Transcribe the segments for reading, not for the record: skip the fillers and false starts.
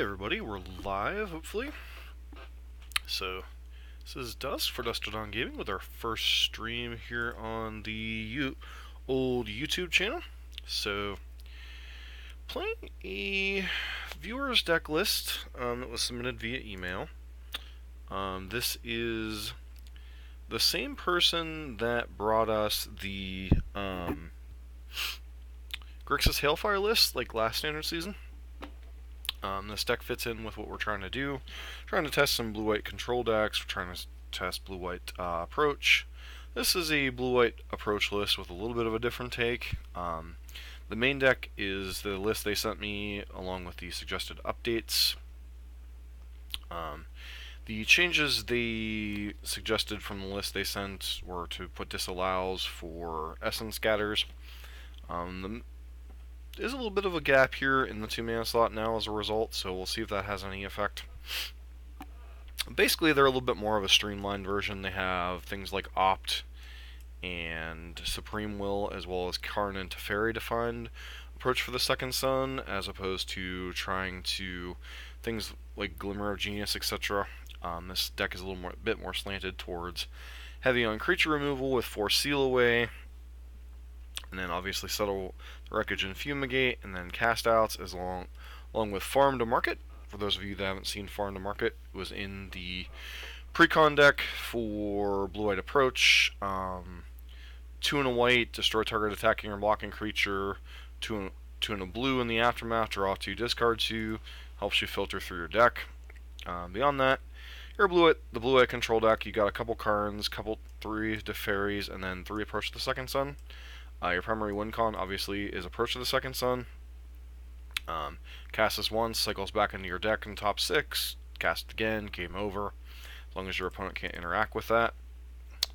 everybody, we're live, hopefully. So, this is Dusk for Dusted On Gaming with our first stream here on the old YouTube channel. So, playing a viewer's deck list that was submitted via email. This is the same person that brought us the Grixis Hailfire list, like last standard season. This deck fits in with what we're trying to do. Trying to test some blue-white control decks. We're trying to test blue-white approach. This is a blue-white approach list with a little bit of a different take. The main deck is the list they sent me along with the suggested updates. The changes they suggested from the list they sent were to put disallows for essence scatters. There's a little bit of a gap here in the 2-mana slot now as a result, so we'll see if that has any effect. Basically, they're a little bit more of a streamlined version. They have things like Opt and Supreme Will, as well as Karn and Teferi defined approach for the Second Sun, as opposed to trying to things like Glimmer of Genius, etc. This deck is a little bit more slanted towards heavy on creature removal with 4 Seal Away, and then obviously Settle the Wreckage and Fumigate, and then Cast Outs along with Farm to Market. For those of you that haven't seen Farm to Market, it was in the Precon deck for Blue-White Approach. 2 and a white, destroy target attacking or blocking creature. 2 and a blue in the Aftermath, draw 2, discard 2. Helps you filter through your deck. Beyond that, your the Blue-White control deck, you got a couple Karns, 3 Teferis, and then 3 Approach to the Second Sun. Your primary win con, obviously, is Approach to the Second Sun. Cast this once, cycles back into your deck in top 6. Cast again, game over. As long as your opponent can't interact with that.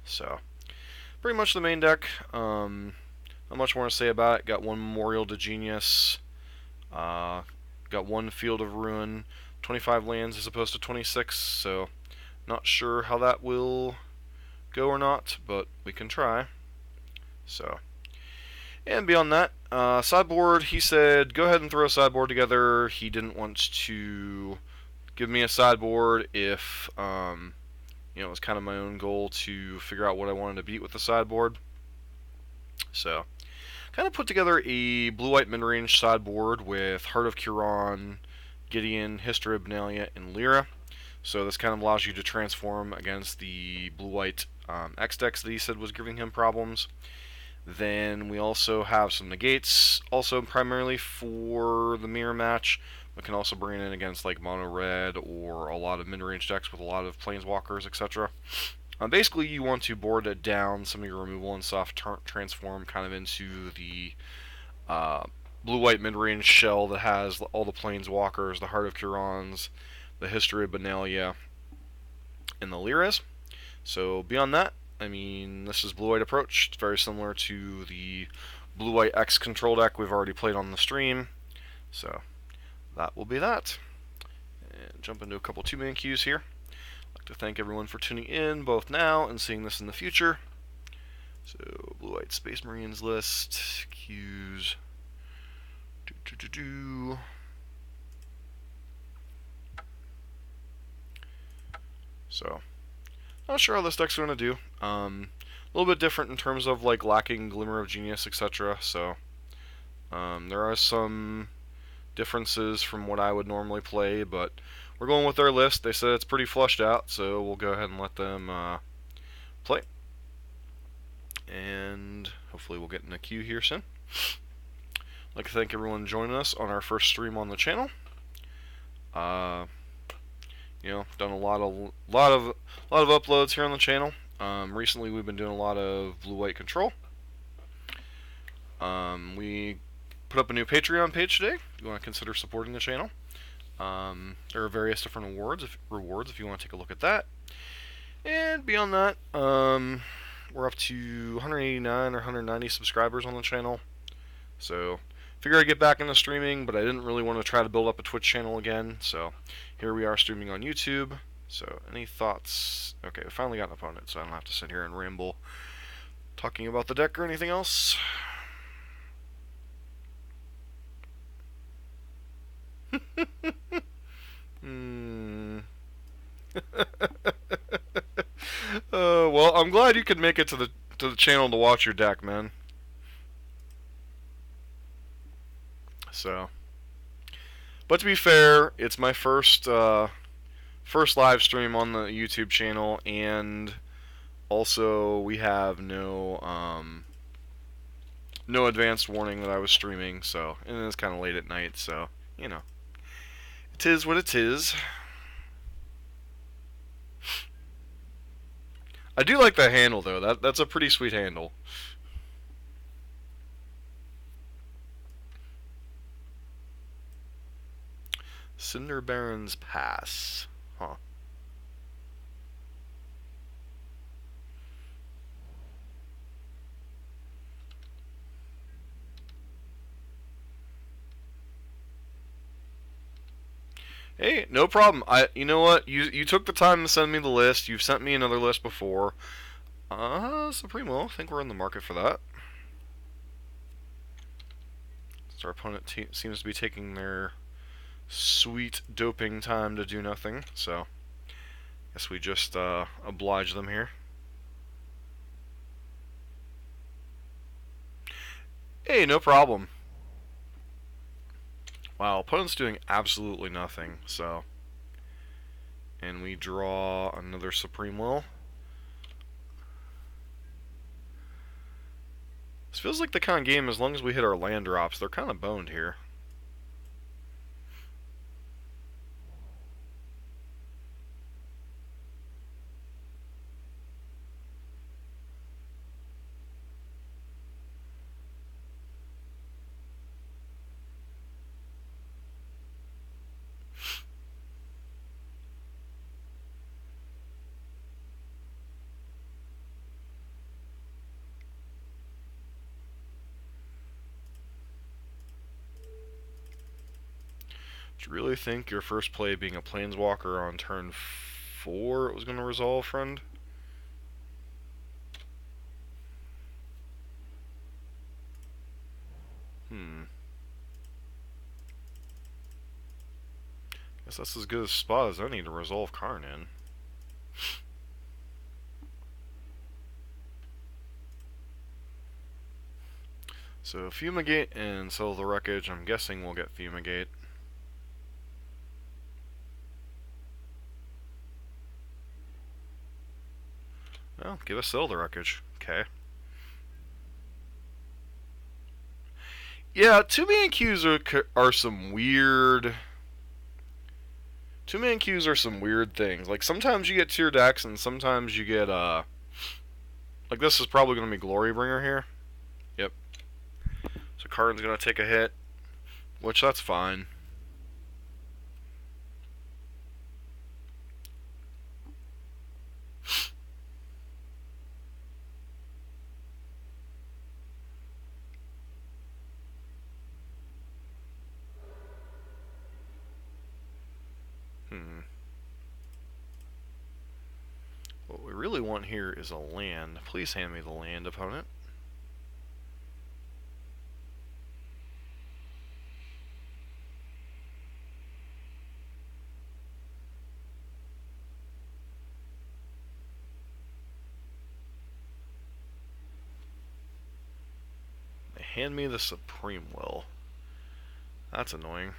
So, pretty much the main deck. Not much more to say about it. Got 1 Memorial to Genius. Got 1 Field of Ruin. 25 lands as opposed to 26. So, not sure how that will go or not, but we can try. So. And beyond that, sideboard, he said, go ahead and throw a sideboard together. He didn't want to give me a sideboard if, it was kind of my own goal to figure out what I wanted to beat with the sideboard. So, kind of put together a blue-white mid-range sideboard with Heart of Curon, Gideon, History of Benalia, and Lyra. So this kind of allows you to transform against the blue-white X decks that he said was giving him problems. Then we also have some negates, also primarily for the mirror match, but can also bring it in against like mono red or a lot of mid-range decks with a lot of planeswalkers, etc. Basically, you want to board down some of your removal and stuff, transform kind of into the blue-white mid-range shell that has all the planeswalkers, the Heart of Curons, the History of Benalia, and the Lyras. So beyond that, I mean, this is Blue-White Approach. It's very similar to the Blue-White X control deck we've already played on the stream. So, that will be that. And jump into a couple 2-man queues here. I'd like to thank everyone for tuning in, both now and seeing this in the future. So, Blue-White Space Marines list, queues. So, not sure how this deck's going to do. A little bit different in terms of like lacking Glimmer of Genius, etc. So there are some differences from what I would normally play, but we're going with their list. They said it's pretty flushed out, so we'll go ahead and let them play. And hopefully we'll get in a queue here soon. I'd like to thank everyone joining us on our first stream on the channel. Done a lot of uploads here on the channel. Recently, we've been doing a lot of blue-white control. We put up a new Patreon page today. If you want to consider supporting the channel, there are various different rewards if you want to take a look at that. And beyond that, we're up to 189 or 190 subscribers on the channel. So, figured I'd get back into streaming, but I didn't really want to try to build up a Twitch channel again. So, here we are streaming on YouTube. So, any thoughts? Okay, we finally got an opponent, so I don't have to sit here and ramble talking about the deck or anything else. Well, I'm glad you could make it to the channel to watch your deck, man. So, but to be fair, it's my first live stream on the YouTube channel, and also we have no advanced warning that I was streaming. So, and it's kind of late at night, so you know, it is what it is. I do like that handle though. That's a pretty sweet handle. Cinder Baron's Pass. Huh. Hey, no problem. You know what? You took the time to send me the list. You've sent me another list before. Supremo, I think we're in the market for that. So our opponent seems to be taking their sweet doping time to do nothing. So, guess we just oblige them here. Hey, no problem. Wow, opponent's doing absolutely nothing. So, and we draw another Supreme Will. This feels like the kind of game, as long as we hit our land drops, they're kind of boned here. Do you really think your first play being a Planeswalker on turn 4 was going to resolve, friend? Guess that's as good a spot as any to resolve Karn in. So Fumigate and Settle the Wreckage. I'm guessing we'll get Fumigate. Well, give us Settle the Wreckage. Okay. Yeah, 2-man queues are some weird... 2-man queues are some weird things. Like, sometimes you get tier decks, and sometimes you get, like, this is probably going to be Glorybringer here. Yep. So Karn's going to take a hit, which that's fine. What we really want here is a land. Please hand me the land, opponent. They hand me the Supreme Will. That's annoying.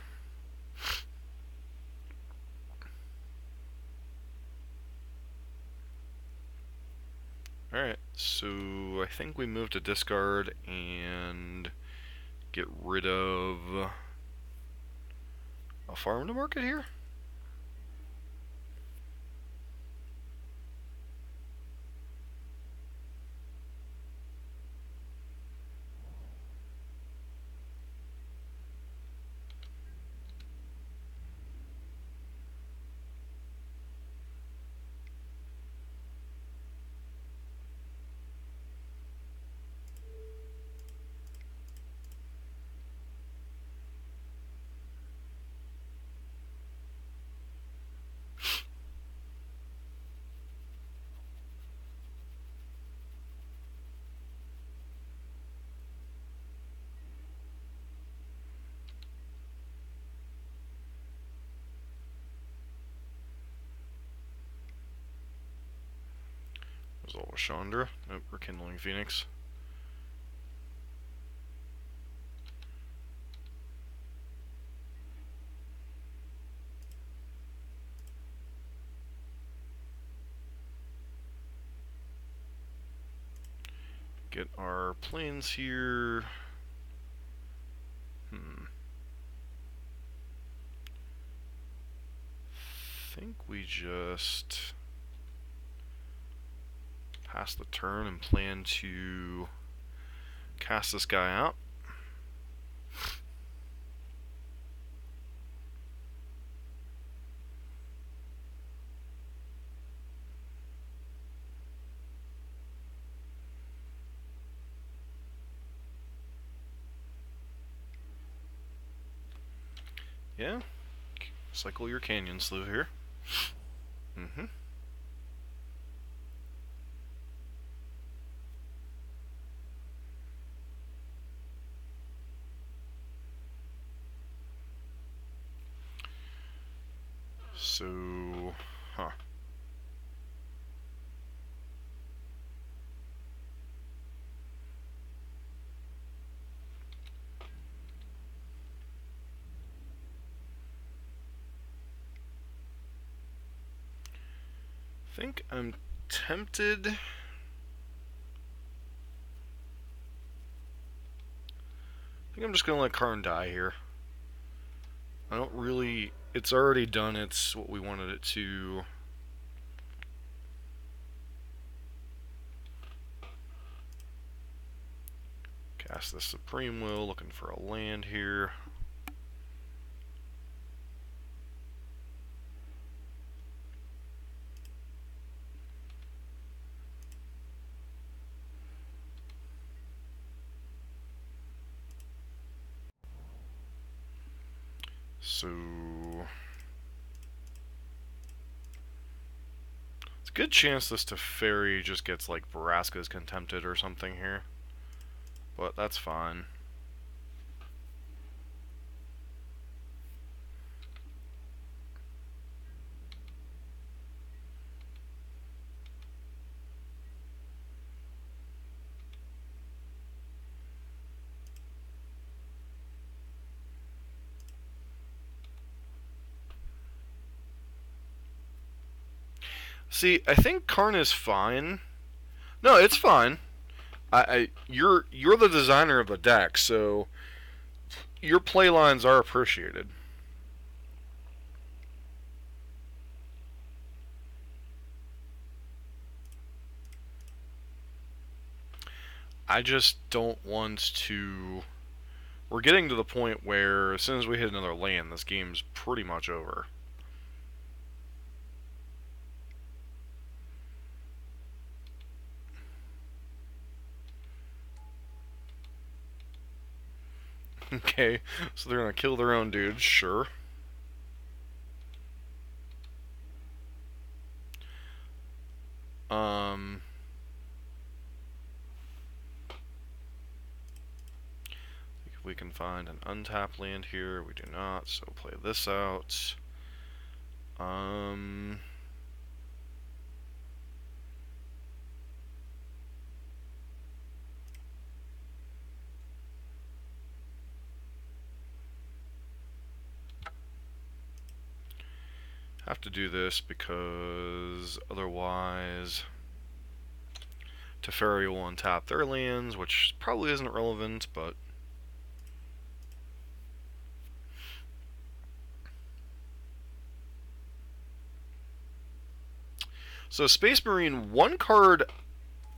Alright, so I think we move to discard and get rid of a farm to market here? Result of Chandra. Nope, Rekindling Phoenix. Get our planes here. I think we just pass the turn and plan to cast this guy out. Yeah, cycle your Canyon Slew here. So, I think I'm tempted. I think I'm just gonna let Karn die here. I don't really. It's already done. It's what we wanted it to. Cast the Supreme Will, looking for a land here. So it's a good chance this Teferi just gets like Vraska's Contempted or something here. But that's fine. See, I think Karn is fine. No, it's fine. You're the designer of the deck, so your play lines are appreciated. I just don't want to. We're getting to the point where as soon as we hit another land, this game's pretty much over. Okay, so they're gonna kill their own dudes, sure. If we can find an untapped land here, we do not, so play this out. Have to do this because otherwise Teferi will untap their lands, which probably isn't relevant, but so Space Marine, one card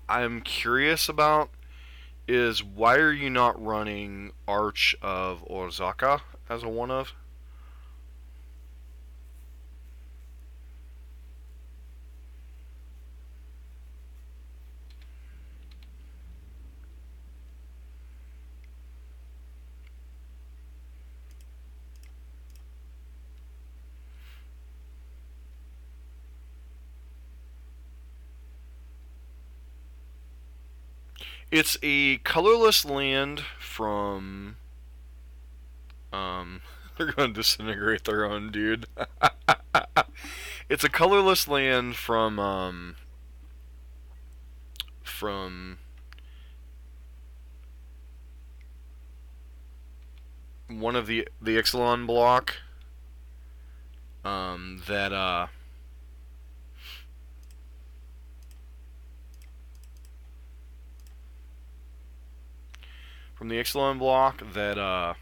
I'm curious about is why are you not running Arch of Orzaka as a one-of? It's a colorless land from they're going to disintegrate their own dude. It's a colorless land from from one of the Ixalan block that from the Ixalan block that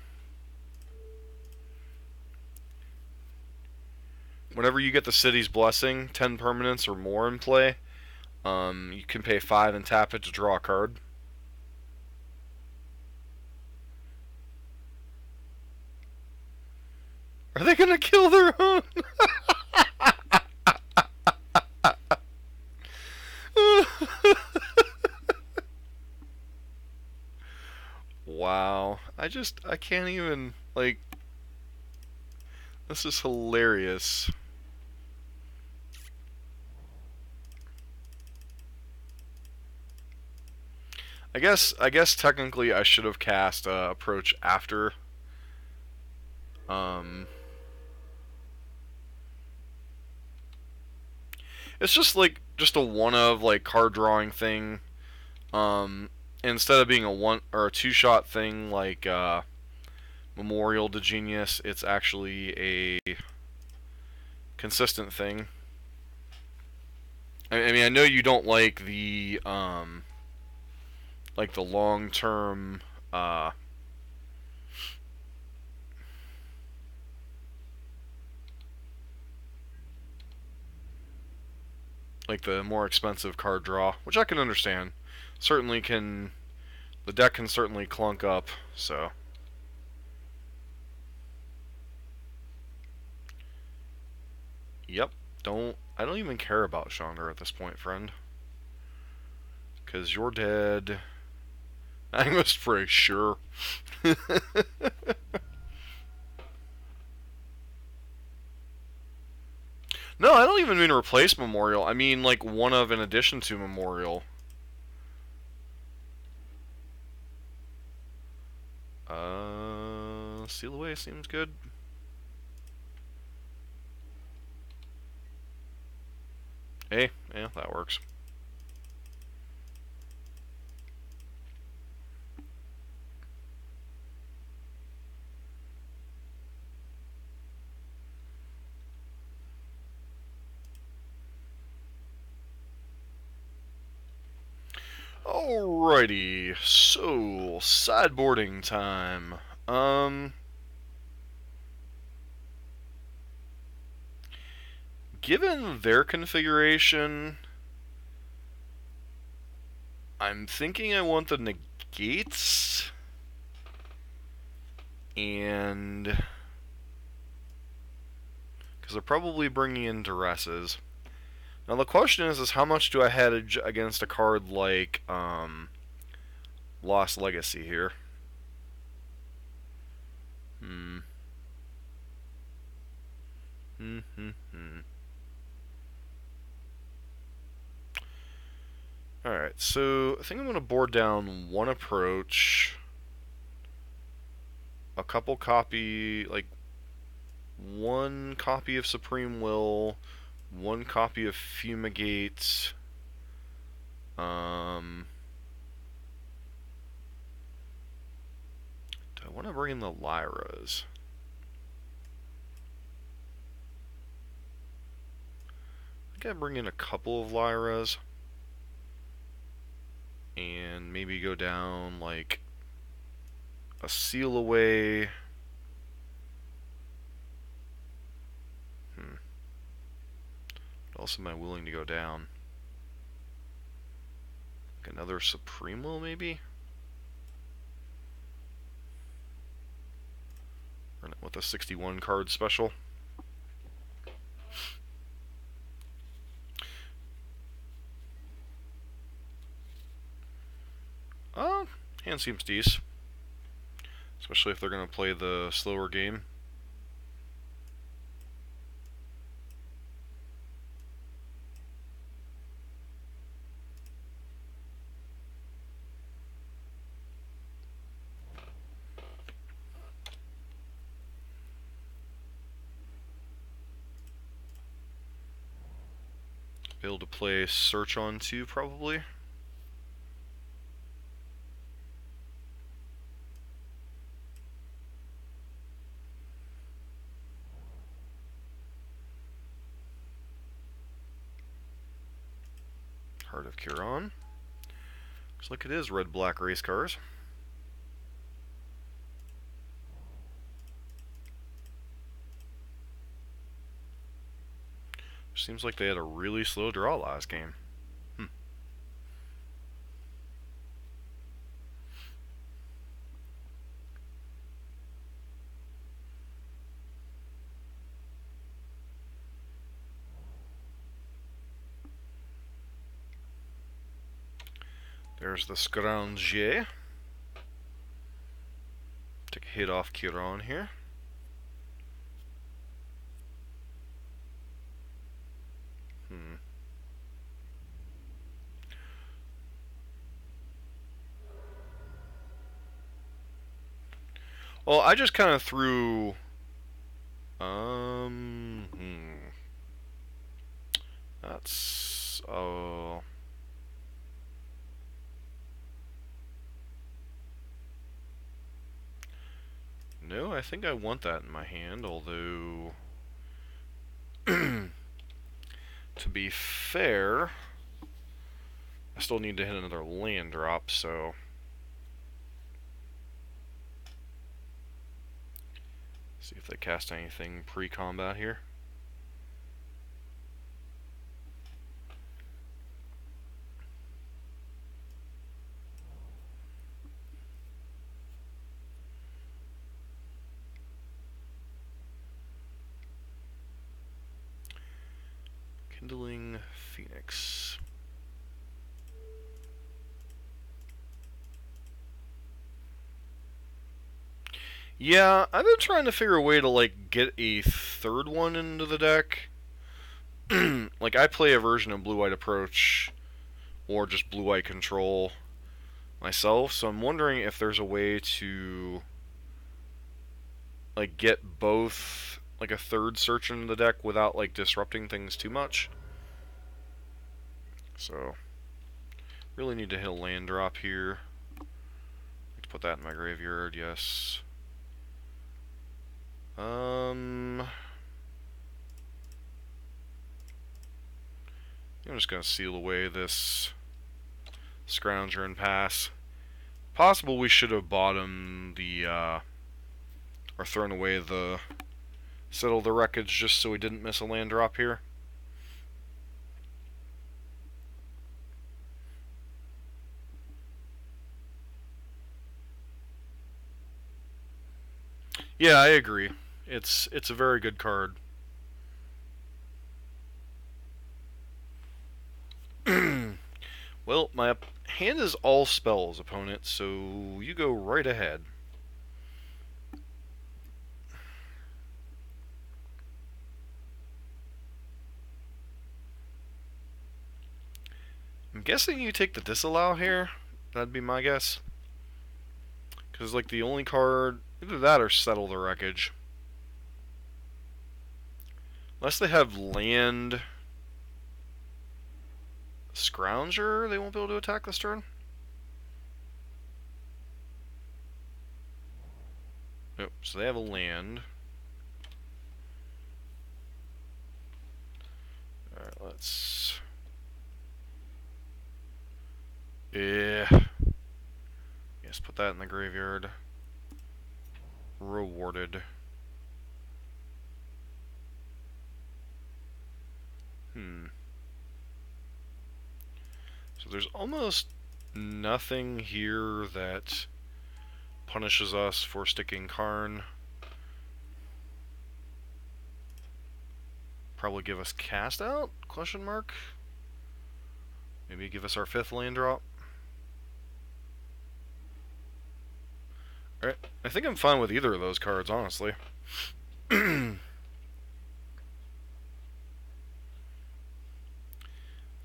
whenever you get the city's blessing, 10 permanents or more in play, you can pay 5 and tap it to draw a card. Are they gonna kill their own? Wow. I can't even, like, this is hilarious. I guess technically I should have cast Approach after. It's just like just a one of like card drawing thing. Instead of being a one or a two shot thing like Memorial to Genius, it's actually a consistent thing. I mean, I know you don't like the long term like the more expensive card draw, which I can understand. Certainly can, the deck can certainly clunk up, so. Yep, I don't even care about Chandra at this point, friend. Because you're dead. I must pray, sure. No, I don't even mean replace Memorial. I mean, like, one of in addition to Memorial. Seal Away seems good. Hey, yeah, that works. Alrighty, so sideboarding time. Given their configuration, I'm thinking I want the negates and because they're probably bringing in duresses. Now the question is how much do I hedge against a card like Lost Legacy here? Alright, so I think I'm going to board down one approach, a couple copy, like one copy of Supreme Will, one copy of Fumigate, do I want to bring in the Lyras? I think I bring in a couple of Lyras and maybe go down like a Seal Away. What else am I willing to go down? Like another Supreme Will, maybe? Or with a 61 card special. Hand seems decent. Especially if they're going to play the slower game. Be able to play Search on 2, probably. Heart of Curon. Looks like it is red-black race cars. Seems like they had a really slow draw last game. There's the Scranger. Take a hit off Curon here. Well, I just kind of threw... That's... Oh... No, I think I want that in my hand, although... to be fair... I still need to hit another land drop, so... See if they cast anything pre-combat here. Kindling Phoenix. Yeah, I've been trying to figure a way to, like, get a third one into the deck. Like, I play a version of Blue-White Approach, or just Blue-White Control myself, so I'm wondering if there's a way to, like, get both, like, a third search into the deck without, like, disrupting things too much. So, really need to hit a land drop here. Let's put that in my graveyard, yes. I'm just gonna seal away this Scrounger and pass. Possible we should have bottomed the, or thrown away the Settle the Wreckage just so we didn't miss a land drop here. Yeah, I agree. It's a very good card. Well, my hand is all spells, opponent, so you go right ahead. I'm guessing you take the Disallow here. That'd be my guess. Because, like, the only card... Either that or Settle the Wreckage. Unless they have land... Scrounger, they won't be able to attack this turn? Nope, so they have a land. Alright, let's... Yeah. Yes, put that in the graveyard. Rewarded. So there's almost nothing here that punishes us for sticking Karn. Probably give us cast out? Question mark. Maybe give us our 5th land drop. Alright, I think I'm fine with either of those cards, honestly.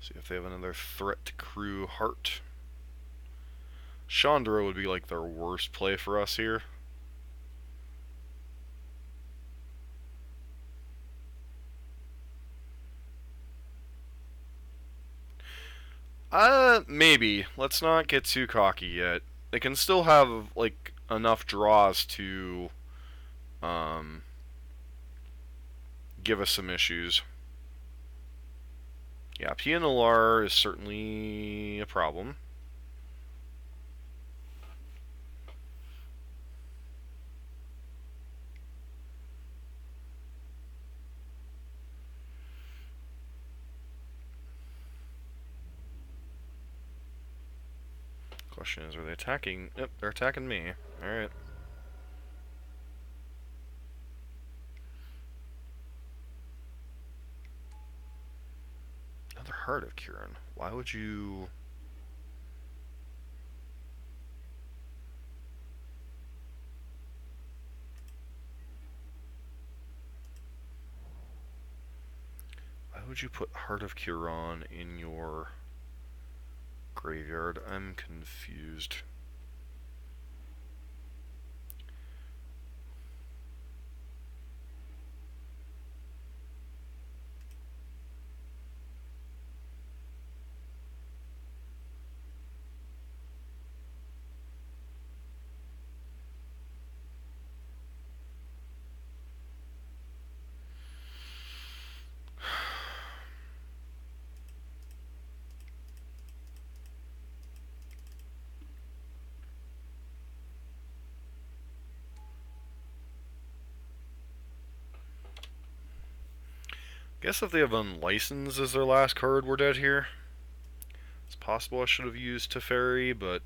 See if they have another threat to Crew Heart. Chandra would be like their worst play for us here. Maybe. Let's not get too cocky yet. They can still have, like, enough draws to, give us some issues. Yeah, PNLR is certainly a problem. Question is, are they attacking? Yep, they're attacking me. Alright. Another Heart of Kirin. Why would you... Why would you put Heart of Kirin in your graveyard? I'm confused. Guess if they have Unlicensed as their last card, we're dead here. It's possible I should have used Teferi, but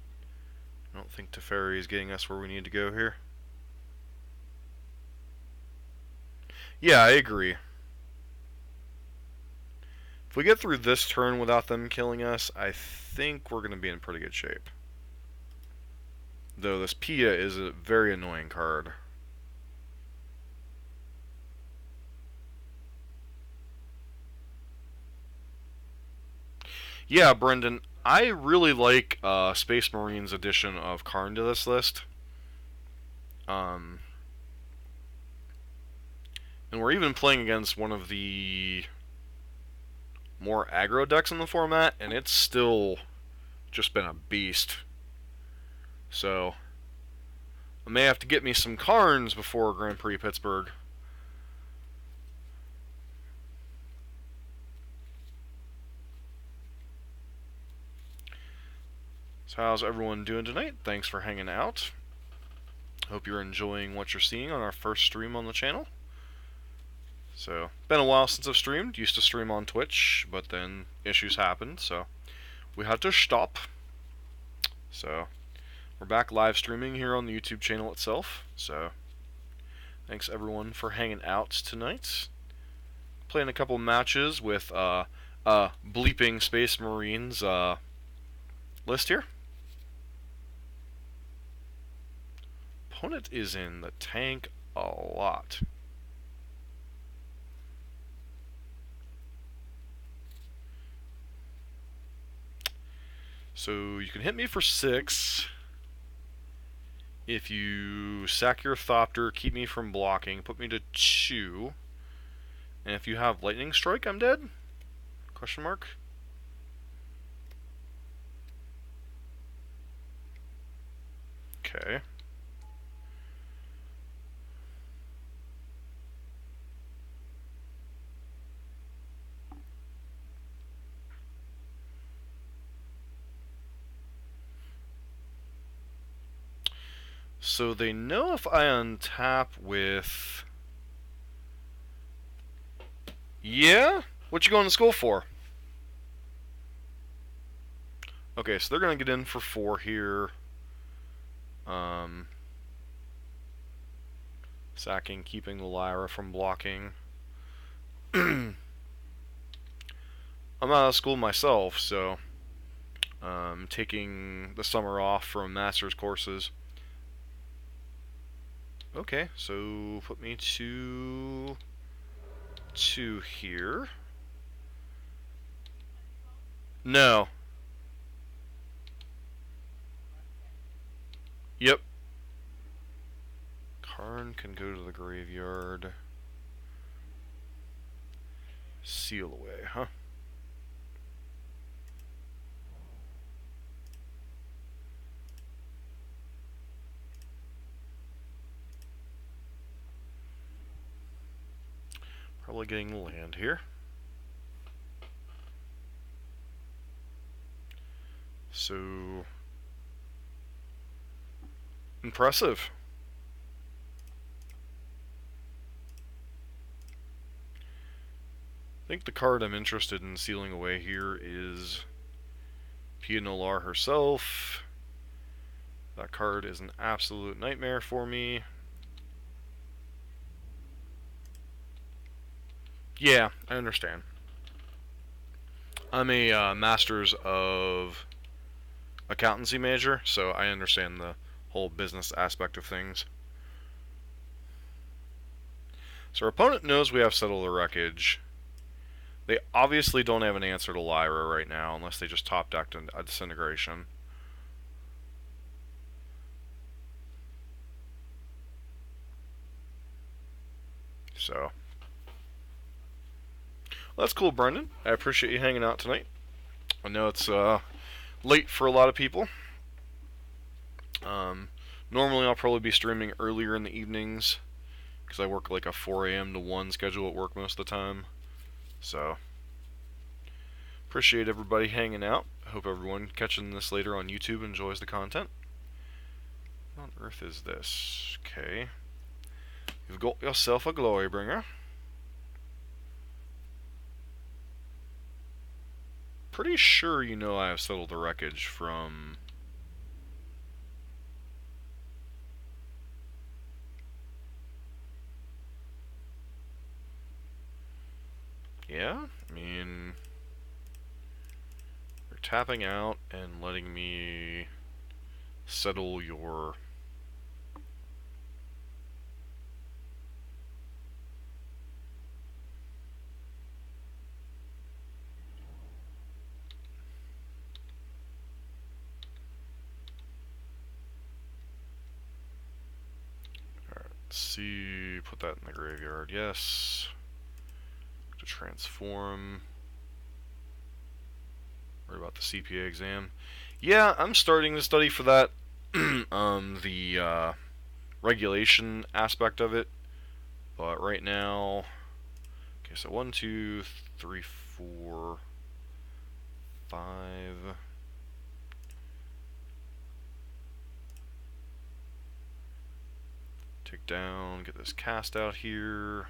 I don't think Teferi is getting us where we need to go here. Yeah, I agree. If we get through this turn without them killing us, I think we're going to be in pretty good shape. Though this Pia is a very annoying card. Yeah, Brendan, I really like Space Marine's addition of Karn to this list. And we're even playing against one of the more aggro decks in the format, and it's still just been a beast. So, I may have to get me some Karns before Grand Prix Pittsburgh. So how's everyone doing tonight? Thanks for hanging out. Hope you're enjoying what you're seeing on our first stream on the channel. So, been a while since I've streamed. Used to stream on Twitch, but then issues happened, so we had to stop. So, we're back live streaming here on the YouTube channel itself. So, thanks everyone for hanging out tonight. Playing a couple matches with Bleeping Space Marines list here. Opponent is in the tank a lot. So you can hit me for 6. If you sack your Thopter, keep me from blocking, put me to 2. And if you have Lightning Strike, I'm dead? Question mark. Okay. So they know if I untap with... Yeah? What you going to school for? Okay, so they're going to get in for 4 here. Sacking, keeping the Lyra from blocking. I'm out of school myself, so... taking the summer off from master's courses. Okay, so put me to 2 here. No. Yep. Karn can go to the graveyard. Seal away, huh? Probably getting the land here. So impressive. I think the card I'm interested in sealing away here is Pia Nolar herself. That card is an absolute nightmare for me. Yeah, I understand. I'm a master's of accountancy major, so I understand the whole business aspect of things. So our opponent knows we have Settle the Wreckage. They obviously don't have an answer to Lyra right now, unless they just top decked a Disintegration. So, well, that's cool, Brendan. I appreciate you hanging out tonight. I know it's late for a lot of people. Normally I'll probably be streaming earlier in the evenings, because I work like a 4 a.m. to 1 schedule at work most of the time. So, appreciate everybody hanging out. I hope everyone catching this later on YouTube enjoys the content. What on earth is this? Okay. You've got yourself a Glorybringer. Pretty sure you know I have settled the wreckage from... Yeah? I mean... You're tapping out and letting me settle your... Alright, let's see... Put that in the graveyard. Yes. To transform... Worry about the CPA exam. Yeah, I'm starting to study for that. The regulation aspect of it. But right now... Okay, so 1, 2, 3, 4, 5... Take down, get this cast out here.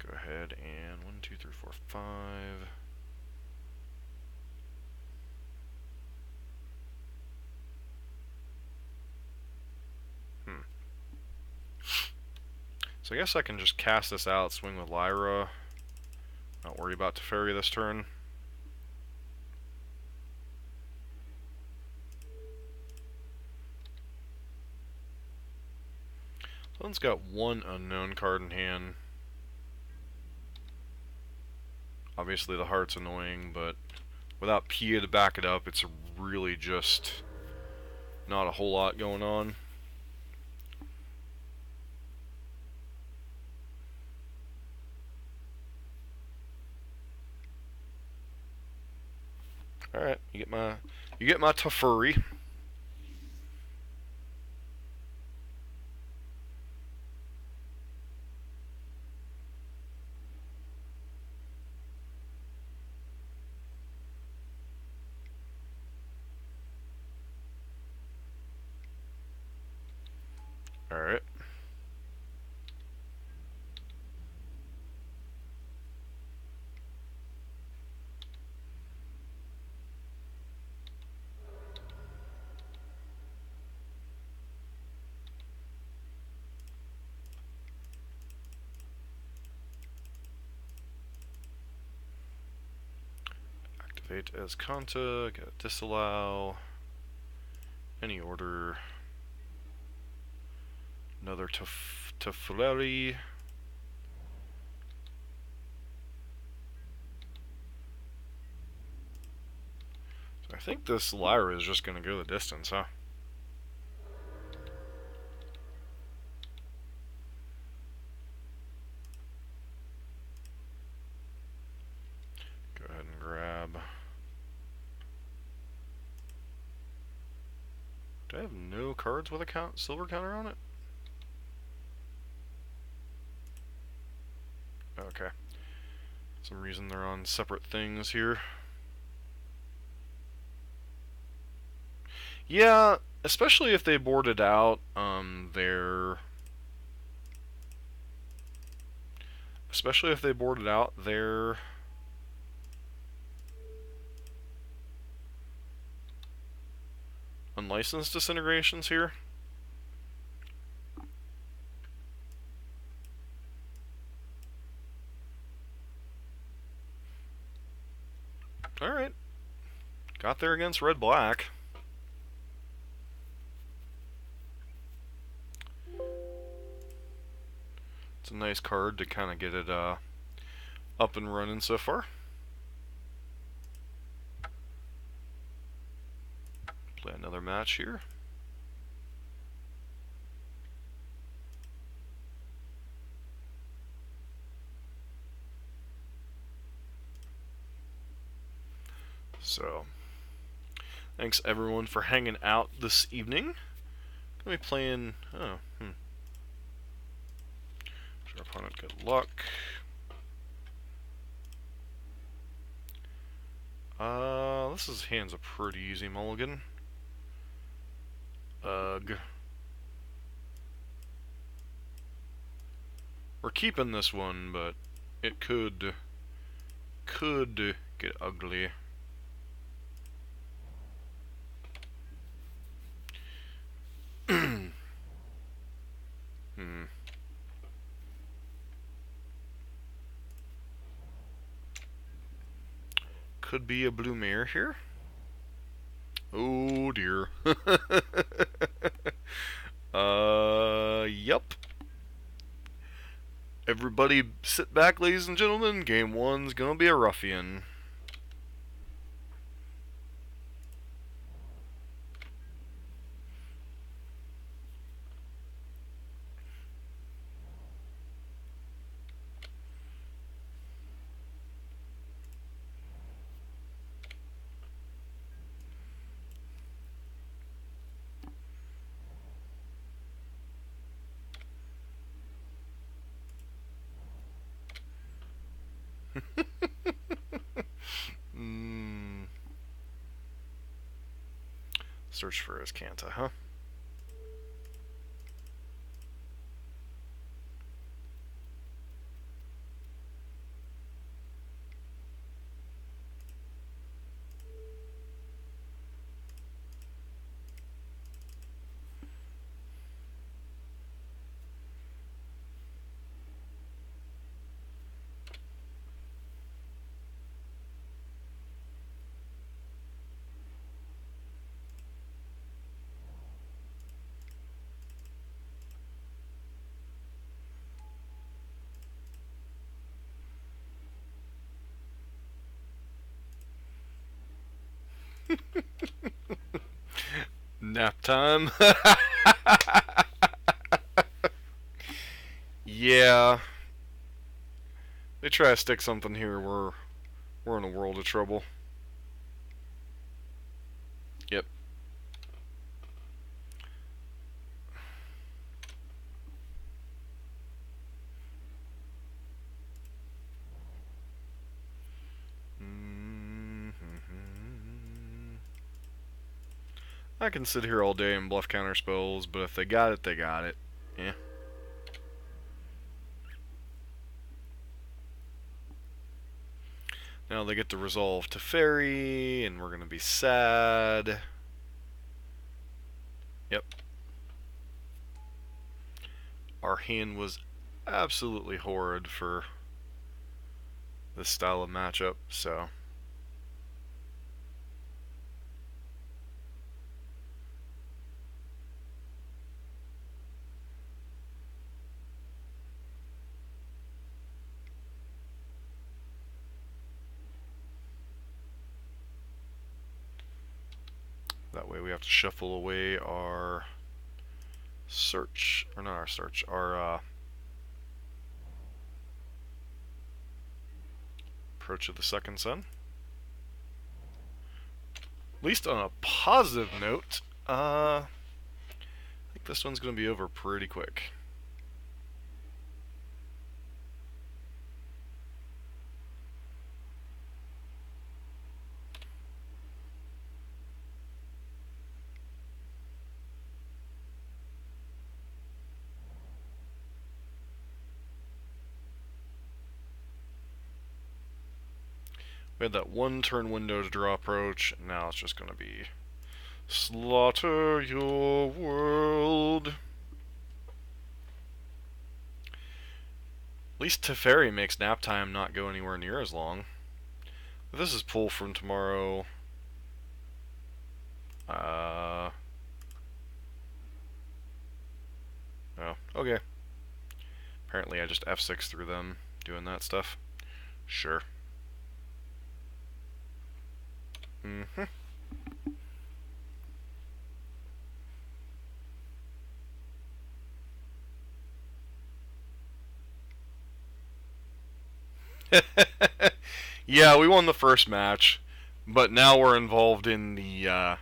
Go ahead and 1, 2, 3, 4, 5. So I guess I can just cast this out, swing with Lyra. Not worry about Teferi this turn. Someone's got one unknown card in hand. Obviously the heart's annoying, but without Pia to back it up, it's really just not a whole lot going on. Alright, you get my Teferi. Alright. Activate as Kanta, get a disallow. Any order. Another Teferi. So I think this Lyra is just going to go the distance, huh? Go ahead and grab. Do I have no cards with a silver counter on it? Okay. some reason they're on separate things here. Yeah, especially if they boarded out their unlicensed disintegrations here. Alright. Got there against red-black. It's a nice card to kind of get it up and running so far. Play another match here. So, thanks everyone for hanging out this evening. Gonna be playing. Sure, opponent, good luck. This hand's a pretty easy mulligan. Ugh. We're keeping this one, but it could get ugly. Could be a blue mare here. Oh dear. Yup. Everybody sit back, ladies and gentlemen. Game 1's gonna be a ruffian. Search for his Canta, huh? Nap time. Yeah. They try to stick something here, we're in a world of trouble. Yep. I can sit here all day and bluff counter spells, but if they got it, they got it. Yeah. Now they get to resolve to fairy, and we're gonna be sad. Yep. Our hand was absolutely horrid for this style of matchup, so... That way we have to shuffle away our search, or not our search, our Approach of the Second Sun. At least on a positive note, I think this one's going to be over pretty quick. We had that one turn window to draw approach, and now it's just going to be slaughter your world. At least Teferi makes nap time not go anywhere near as long. If this is pull from tomorrow. Oh, okay. Apparently I just F6 through them doing that stuff. Sure. Yeah, we won the first match, but now we're involved in the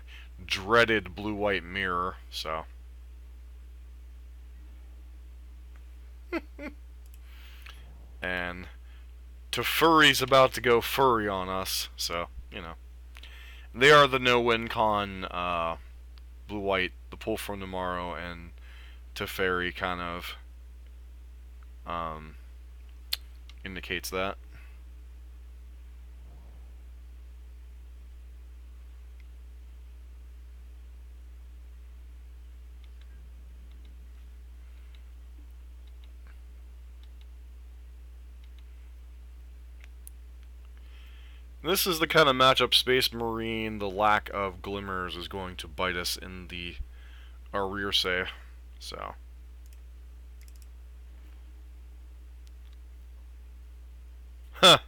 dreaded blue-white mirror, so. And Tefuri's about to go furry on us, so, you know. They are the no-win con blue-white, the pull from tomorrow, and Teferi kind of indicates that. This is the kind of matchup Space Marine, the lack of glimmers, is going to bite us in the rear say. So. Huh.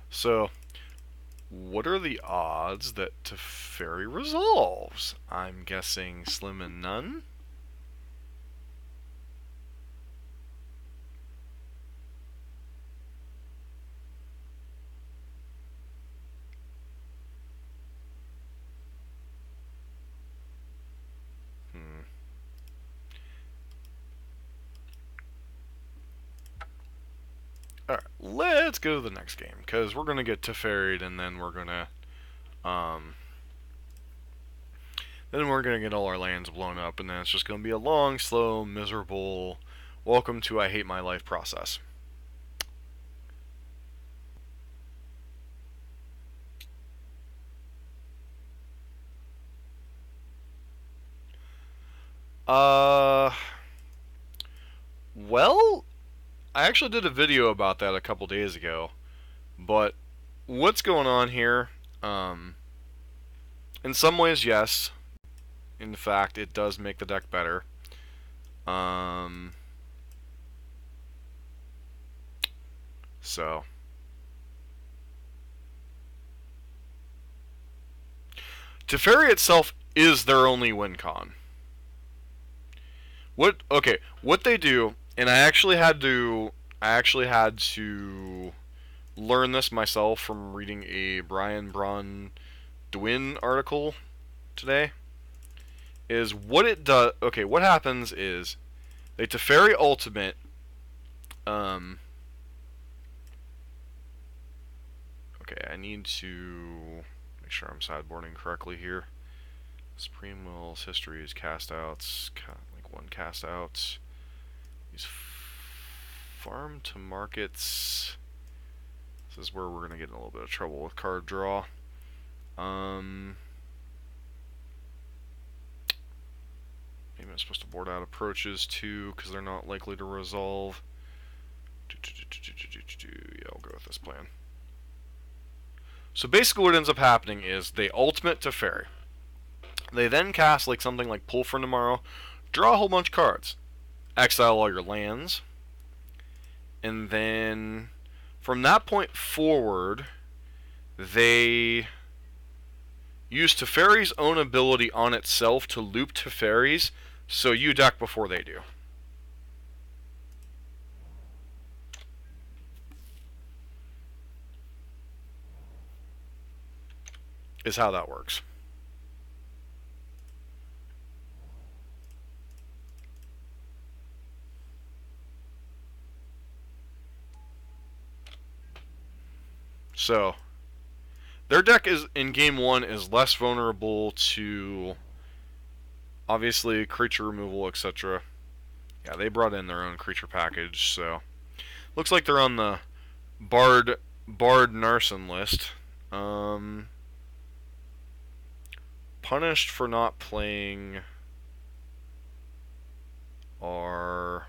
So, what are the odds that Teferi resolves? I'm guessing slim and none. Alright, let's go to the next game, because we're going to get Teferi'd, and then we're going to, get all our lands blown up, and then it's just going to be a long, slow, miserable, welcome to I hate my life process. Well, I actually did a video about that a couple days ago, but what's going on here? In some ways, yes. In fact, it does make the deck better. So. Teferi itself is their only win con. What they do, and I actually had to learn this myself from reading a Brian Braun Dwin article today, is what it does. Okay, what happens is they Teferi ultimate. Okay, I need to make sure I'm sideboarding correctly here. Supreme Will's history is cast outs, like one cast outs. These farm to markets. This is where we're gonna get in a little bit of trouble with card draw. Maybe I'm supposed to board out approaches too, because they're not likely to resolve. Yeah, I'll go with this plan. So basically what ends up happening is they ultimate Teferi. They then cast like something like Pull for Tomorrow, draw a whole bunch of cards, exile all your lands, and then from that point forward, they use Teferi's own ability on itself to loop Teferi's, so you deck before they do. Is how that works. So, their deck is in game 1 is less vulnerable to obviously creature removal, etc. Yeah, they brought in their own creature package, so looks like they're on the Bard Narsen list. Um, punished for not playing our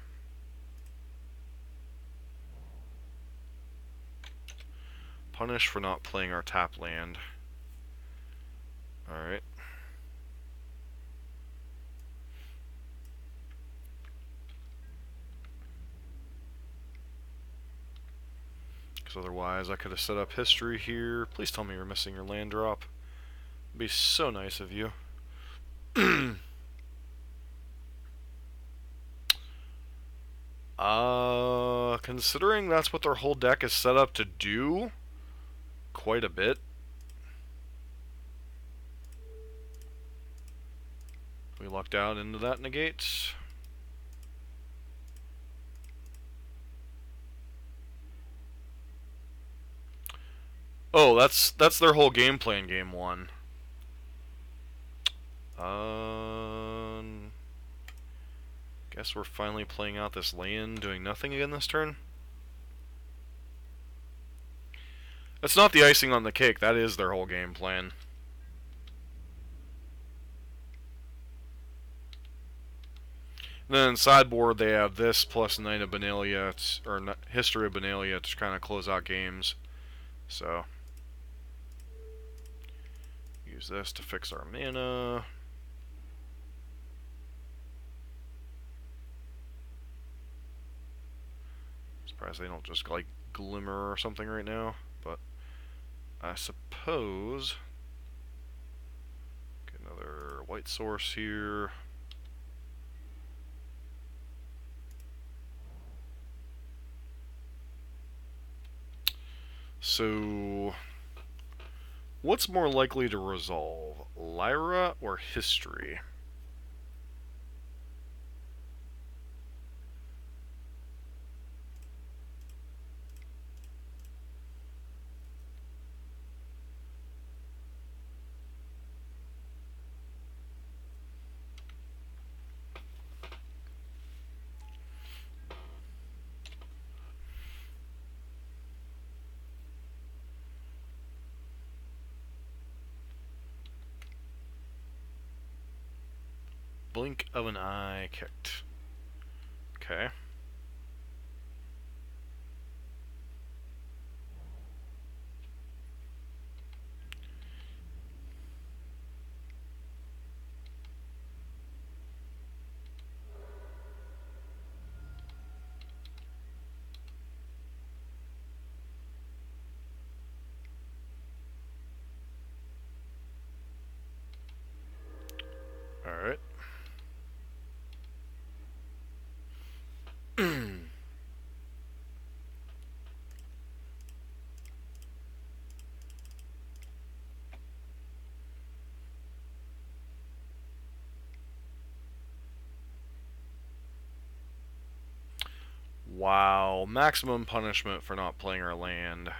tap land. Alright. Because otherwise I could have set up history here. Please tell me you're missing your land drop. It'd be so nice of you. Considering that's what their whole deck is set up to do, quite a bit. We lucked out into that negate. Oh, that's their whole game plan, game one. Guess we're finally playing out this land, doing nothing again this turn. That's not the icing on the cake, that is their whole game plan. And then sideboard they have this plus Knight of Benalia, or History of Benalia to kind of close out games. So, use this to fix our mana. Surprised they don't just like Glimmer or something right now, but I suppose get another white source here. So, what's more likely to resolve, Lyra or History? Blink of an eye kicked. Okay. Alright. Wow, maximum punishment for not playing our land.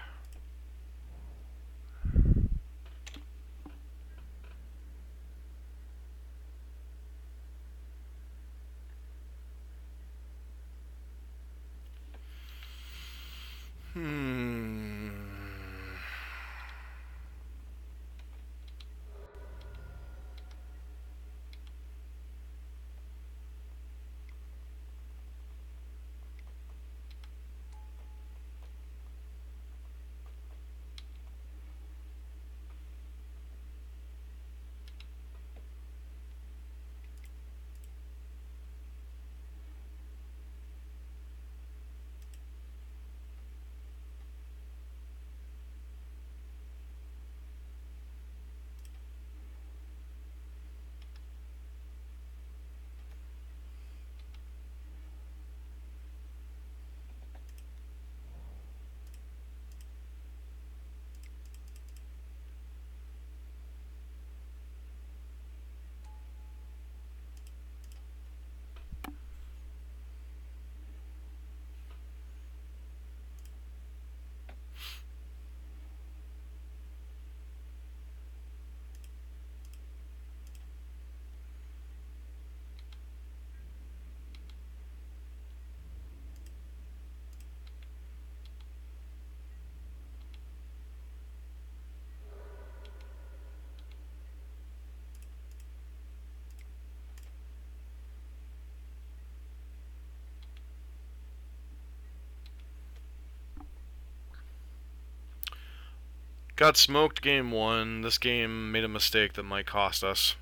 Got smoked game 1. This game made a mistake that might cost us.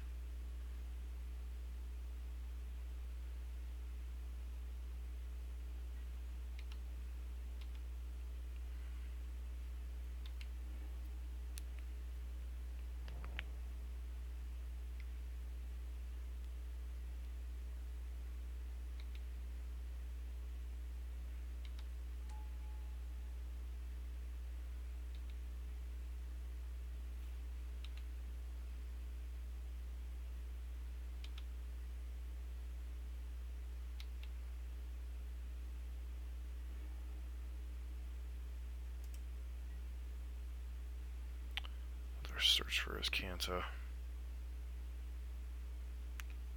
Search for his Canta.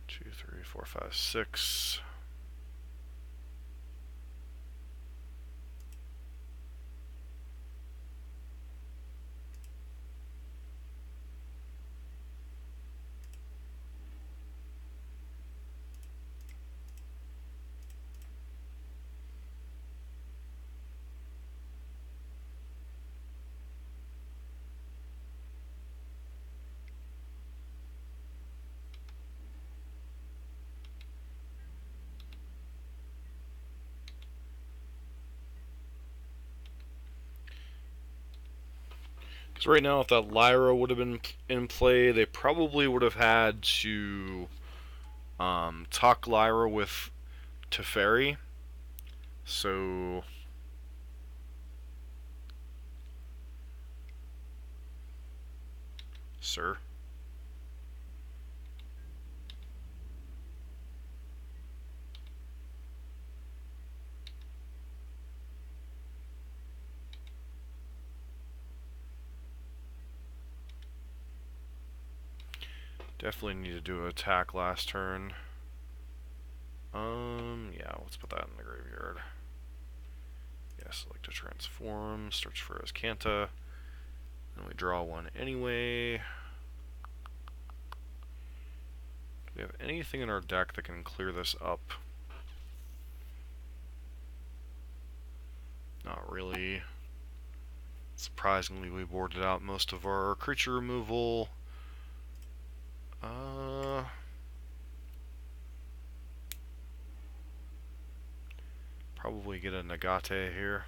2, 3, 4, 5, 6. Because right now, if that Lyra would have been in play, they probably would have had to tuck Lyra with Teferi. So sir. Definitely need to do an attack last turn. Yeah, let's put that in the graveyard. Yes, I like to transform, search for his Canta. And we draw one anyway. Do we have anything in our deck that can clear this up? Not really. Surprisingly, we boarded out most of our creature removal. Probably get a Nagate here.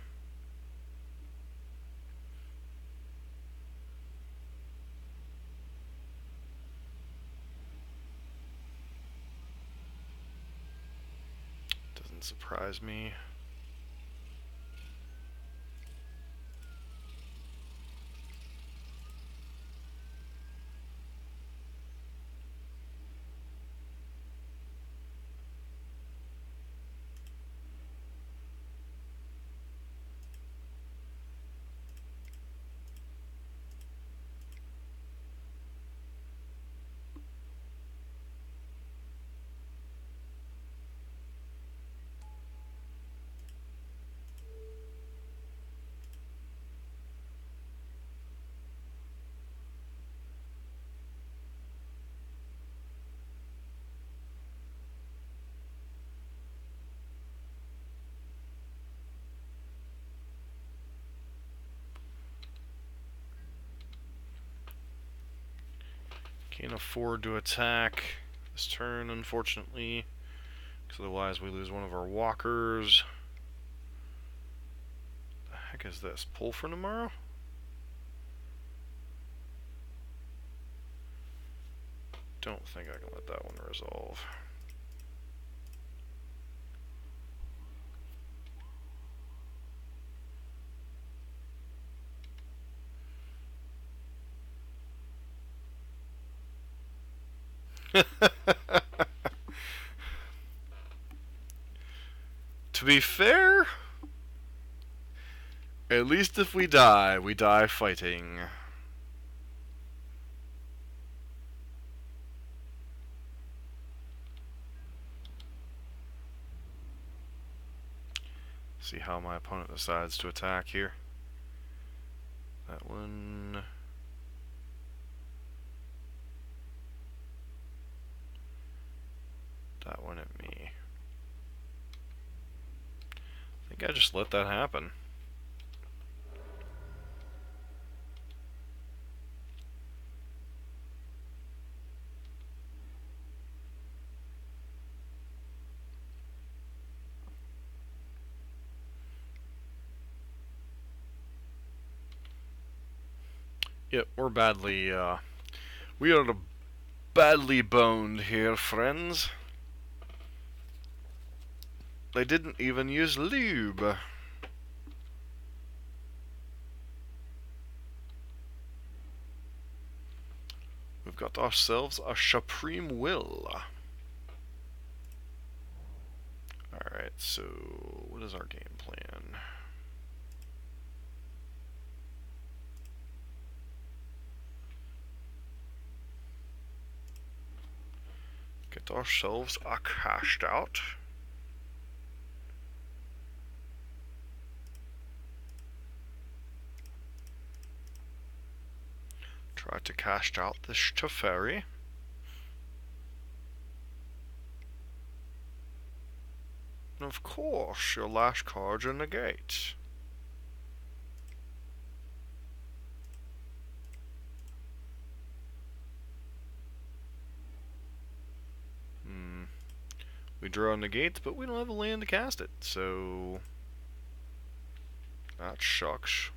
Doesn't surprise me. Can't afford to attack this turn, unfortunately, because otherwise we lose one of our walkers. The heck is this? Pull for tomorrow? Don't think I can let that one resolve. To be fair, at least if we die fighting. See how my opponent decides to attack here. That one. That one at me. I think I just let that happen. Yep, we are badly boned here, friends. They didn't even use lube. We've got ourselves a Supreme Will. Alright, so what is our game plan? Get ourselves a cashed out. Try to cash out this Teferi. And of course, your last card's a negate. We draw a negate, but we don't have a land to cast it, so that sucks.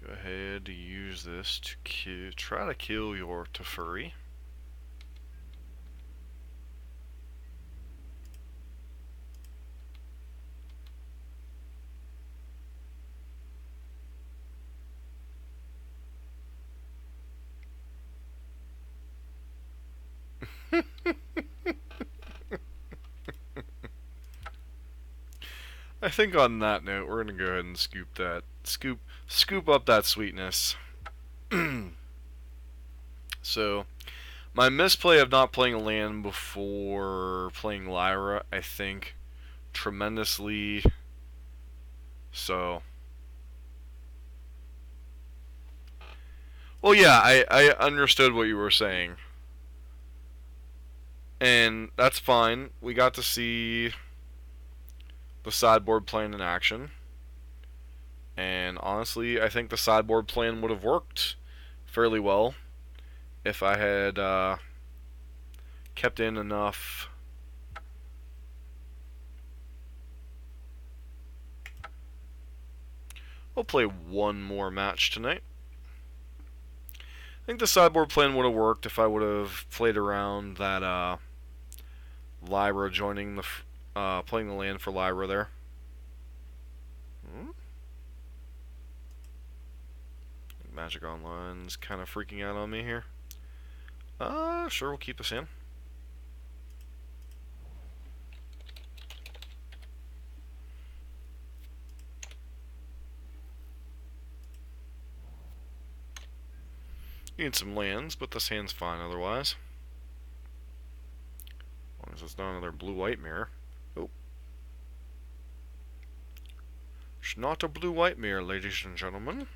Go ahead, use this to try to kill your Teferi. I think on that note, we're gonna go ahead and scoop up that sweetness. So, my misplay of not playing a land before playing Lyra, I think, tremendously. So, well, yeah, I understood what you were saying, and that's fine. We got to see the sideboard plan in action. And honestly, I think the sideboard plan would have worked fairly well if I had kept in enough. We'll play one more match tonight. I think the sideboard plan would have worked if I would have played around that Lyra joining the playing the land for Lyra there. Magic Online's kind of freaking out on me here. Sure, we'll keep this in. Need some lands, but this hand's fine otherwise. As long as it's not another blue-white mirror. Oh. It's not a blue-white mirror, ladies and gentlemen.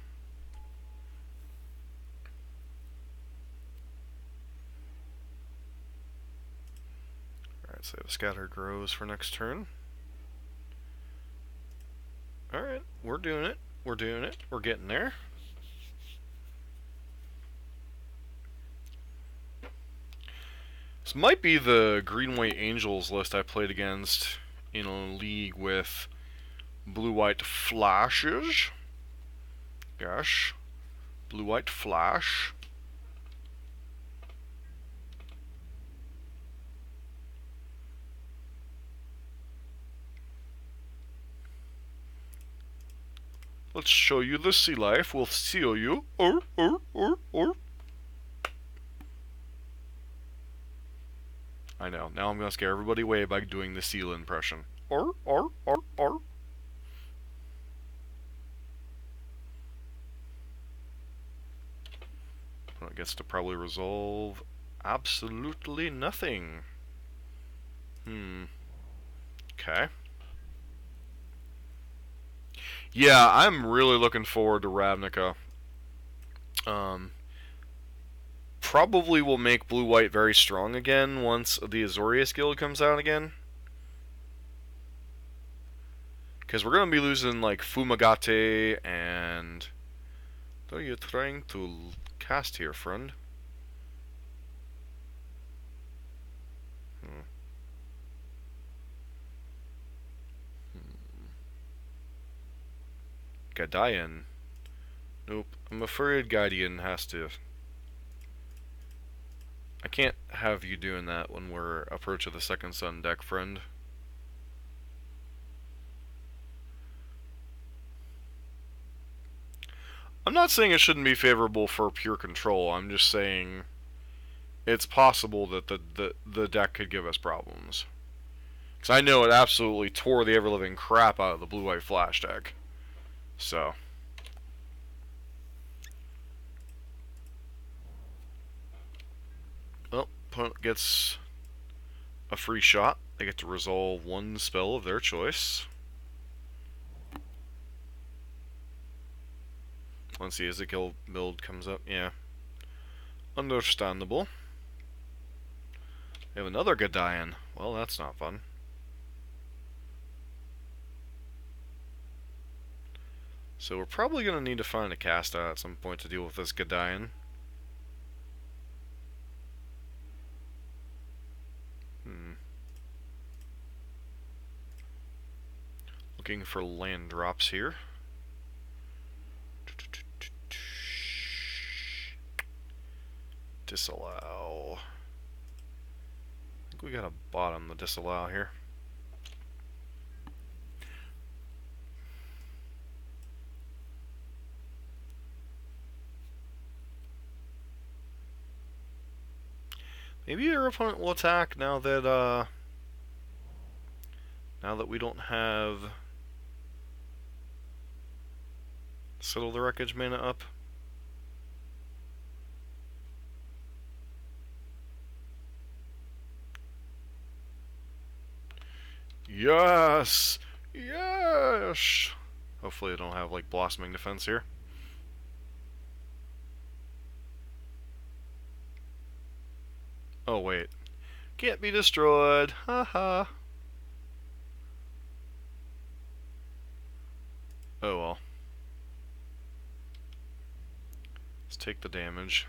Alright, save Scatter Grows for next turn. Alright, we're doing it. We're doing it. We're getting there. This might be the Green-White Angels list I played against in a league with blue-white flashes. Gosh. Blue-white flash. Let's show you the sea life. We'll seal you. Or. I know. Now I'm going to scare everybody away by doing the seal impression. Or. Opponent gets to probably resolve absolutely nothing. Okay. Yeah, I'm really looking forward to Ravnica. Probably will make blue-white very strong again once the Azorius Guild comes out again. Because we're going to be losing, like, Fumagate and... What are you trying to cast here, friend? Gaidian. Nope. I'm afraid Gaidian has to... I can't have you doing that when we're approaching the second sun deck, friend. I'm not saying it shouldn't be favorable for pure control. I'm just saying it's possible that the deck could give us problems. Because I know it absolutely tore the ever-living crap out of the blue-white flash deck. So... well, opponent gets a free shot. They get to resolve one spell of their choice. Once the Ezekiel build comes up, yeah. Understandable. We have another Gaidian. Well, that's not fun. So we're probably going to need to find a cast out at some point to deal with this Gaidian. Looking for land drops here. Disallow. I think we got a bottom the disallow here. Maybe your opponent will attack now that we don't have Settle the Wreckage mana up. Yes! Yes! Hopefully I don't have, like, Blossoming Defense here. Oh, wait. Can't be destroyed. Haha. Oh, well. Let's take the damage.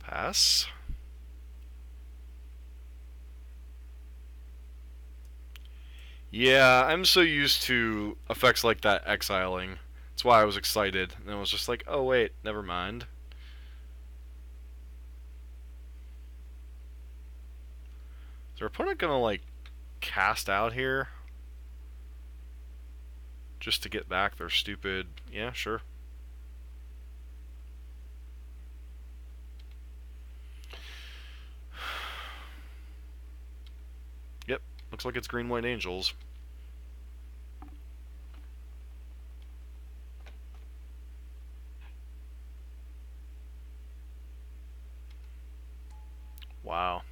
Pass. Yeah, I'm so used to effects like that exiling. That's why I was excited. And I was just like, oh wait, never mind. Is our opponent gonna, like, cast out here? Just to get back their stupid... yeah, sure. Yep, looks like it's green-white angels. Wow.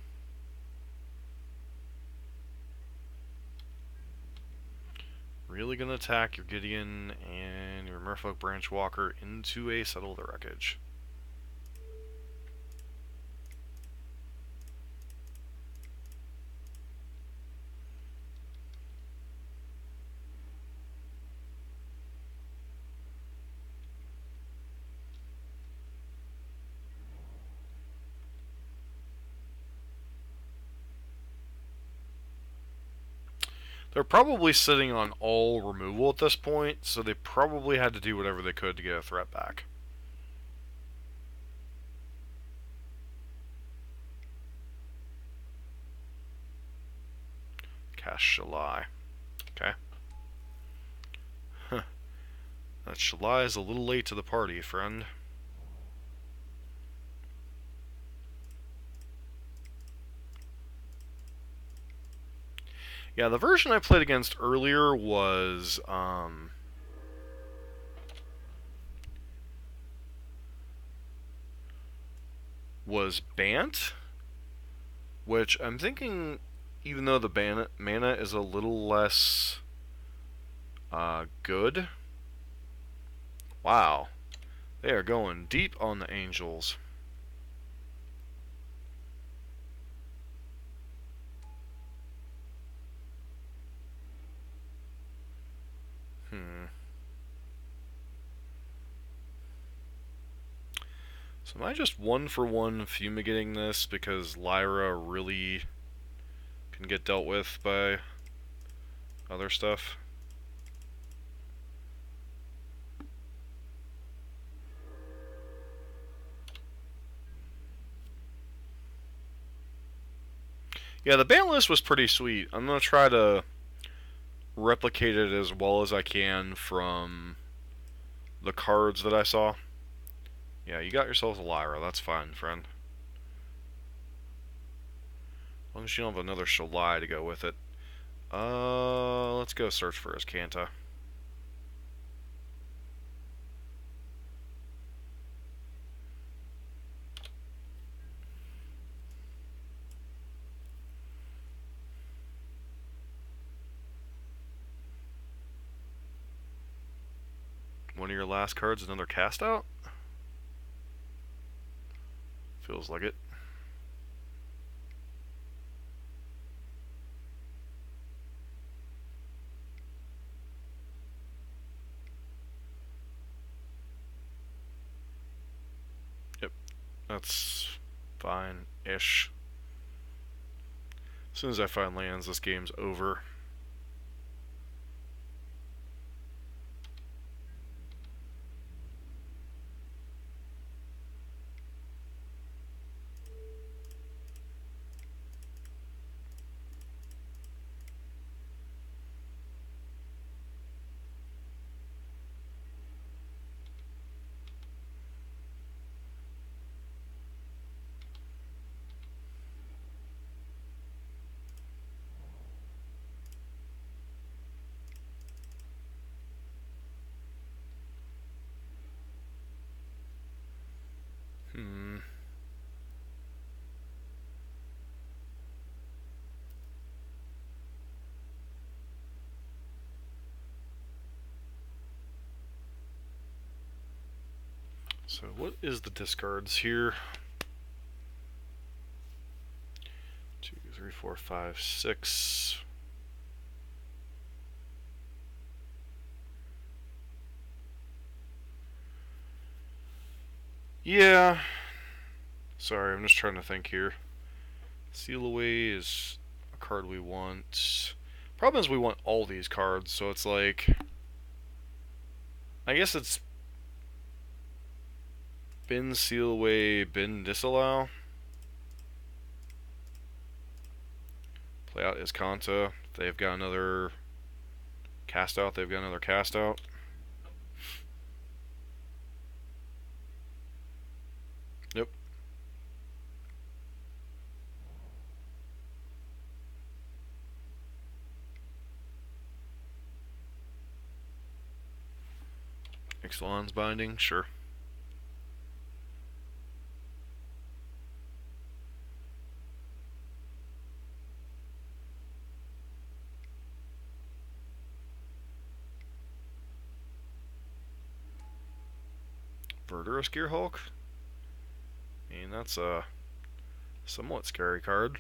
Really gonna attack your Gideon and your Merfolk Branchwalker into a Settle the Wreckage. They're probably sitting on all removal at this point, so they probably had to do whatever they could to get a threat back. Cast Shalai. Okay. Huh. That Shalai is a little late to the party, friend. Yeah, the version I played against earlier was Bant, which I'm thinking, even though the mana is a little less good. Wow, they are going deep on the angels. So am I just 1-for-1 fumigating this because Lyra really can get dealt with by other stuff? Yeah, the ban list was pretty sweet. I'm going to try to replicate it as well as I can from the cards that I saw. Yeah, you got yourself a Lyra. That's fine, friend. As long as you don't have another Shalai to go with it. Let's go search for his Kanta. One of your last cards, another cast out? Feels like it. Yep, that's fine-ish. As soon as I find lands, this game's over. So what is the discards here? 2, 3, 4, 5, 6. Yeah. Sorry, I'm just trying to think here. Seal Away is a card we want. Problem is we want all these cards, so it's like... I guess it's... bin, seal away, bin, disallow. Play out is Kanta. They've got another cast out. They've got another cast out. Nope. Ixalan's Binding, sure. Verdurous Gearhulk? I mean, that's a somewhat scary card.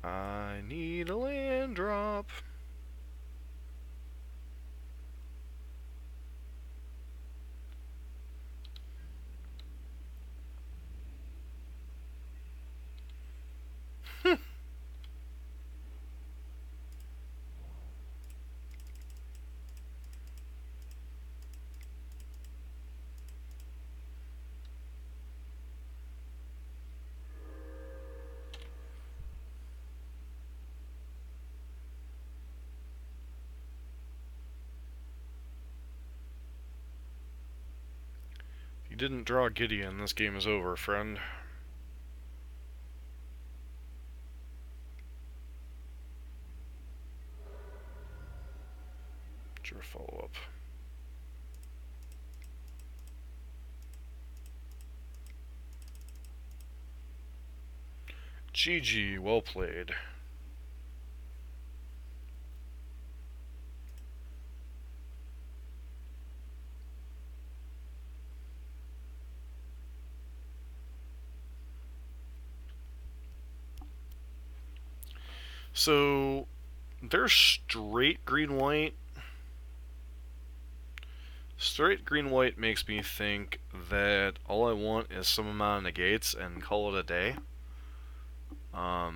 I need a land drop. If you didn't draw Gideon, this game is over, friend. Your follow-up. GG, well played. So they're straight green-white. Straight green-white makes me think that all I want is some amount of negates and call it a day. I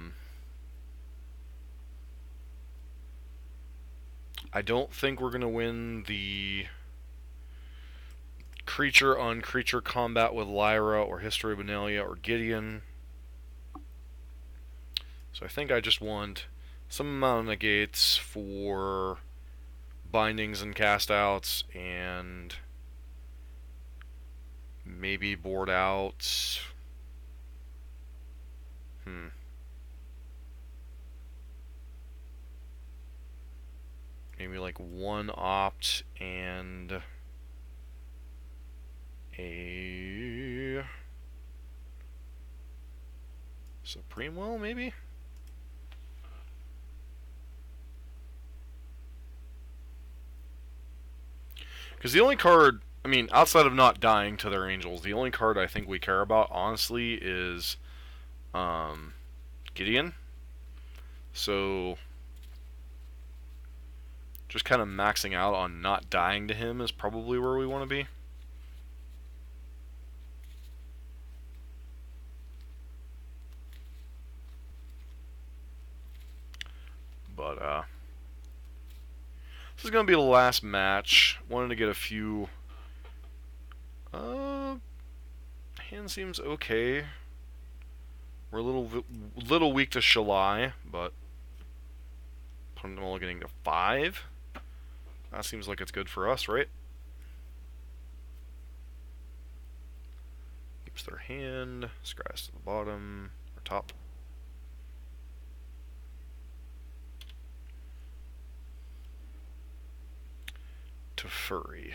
don't think we're going to win the creature-on-creature combat with Lyra or History of Benalia or Gideon. So I think I just want some amount of negates for bindings and cast-outs, and maybe board outs. Maybe like one opt and a Supreme Will, maybe? Because the only card, I mean, outside of not dying to their angels, the only card I think we care about, honestly, is Gideon. So just kind of maxing out on not dying to him is probably where we want to be. But this is going to be the last match. Wanted to get a few... hand seems okay. We're a little weak to Shalai, but putting them all getting to 5. That seems like it's good for us, right? Keeps their hand. Scries to the bottom or top. To Furry.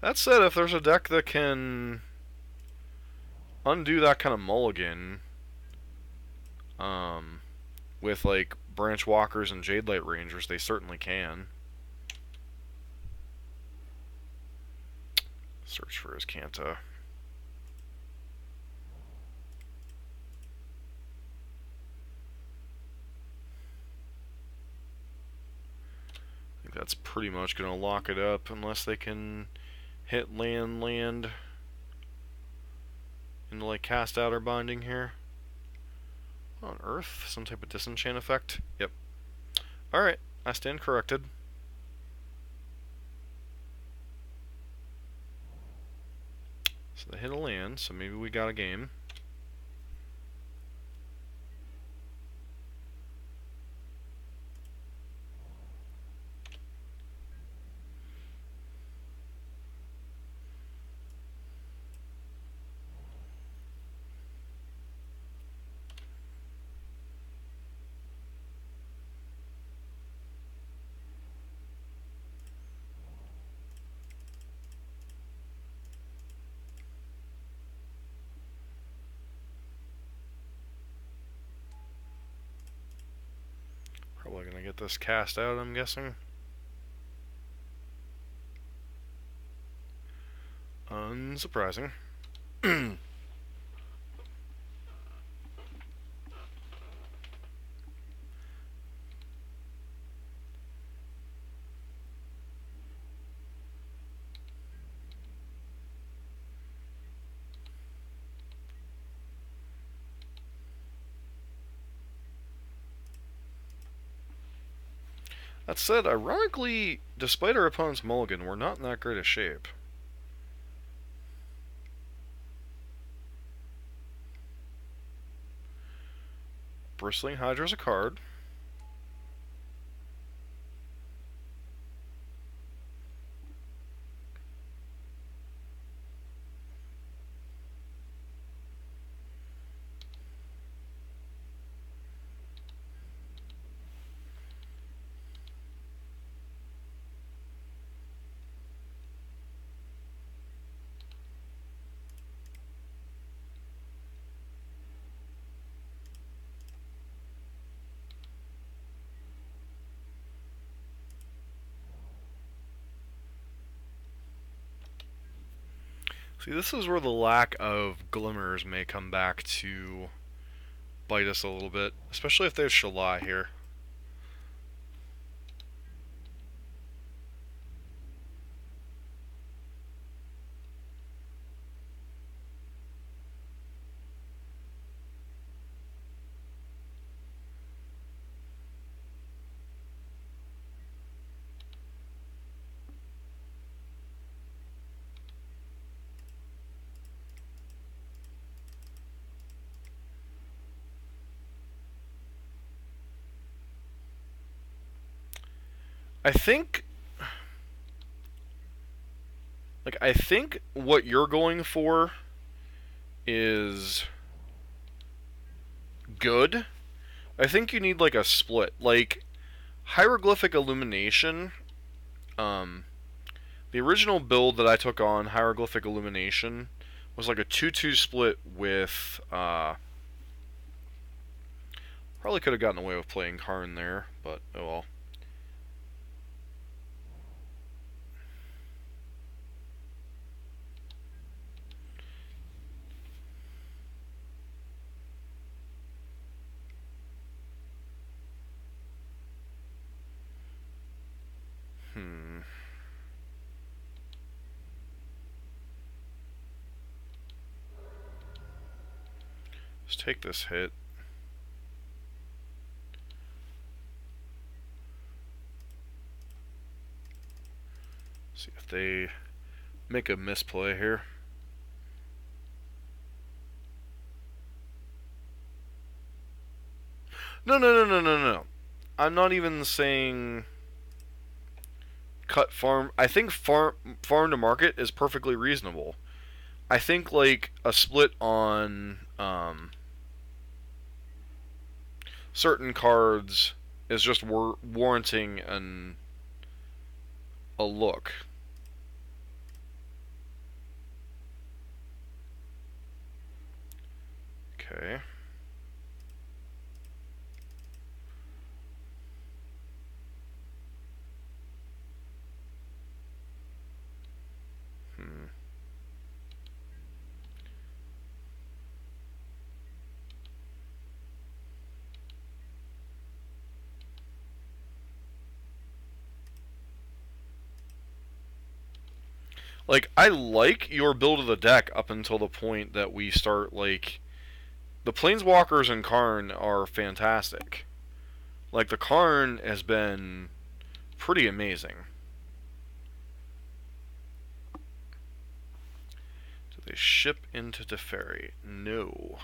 That said, if there's a deck that can undo that kind of mulligan, with like Branch Walkers and Jade Light Rangers, they certainly can. Search for his Kanta. I think that's pretty much going to lock it up, unless they can hit land into like cast out or binding here. On Earth, some type of disenchant effect. Yep. Alright, I stand corrected. So they hit a land, so maybe we got a game. Probably gonna get this cast out, I'm guessing. Unsurprising. That said, ironically, despite our opponent's mulligan, we're not in that great a shape. Bristling Hydra's a card. See, this is where the lack of glimmers may come back to bite us a little bit, especially if there's Shalai here. I think I think what you're going for is good. I think you need like a split. Like hieroglyphic illumination, the original build that I took on hieroglyphic illumination was like a 2-2 split with probably could have gotten away with playing Karn there, but oh well. Let's take this hit. See if they make a misplay here. No. I'm not even saying cut farm. I think farm to market is perfectly reasonable. I think like a split on certain cards is just warranting a look. Okay. Like, I like your build of the deck up until the point that we start, like... The Planeswalkers and Karn are fantastic. Like, the Karn has been pretty amazing. Do they ship into Teferi? No.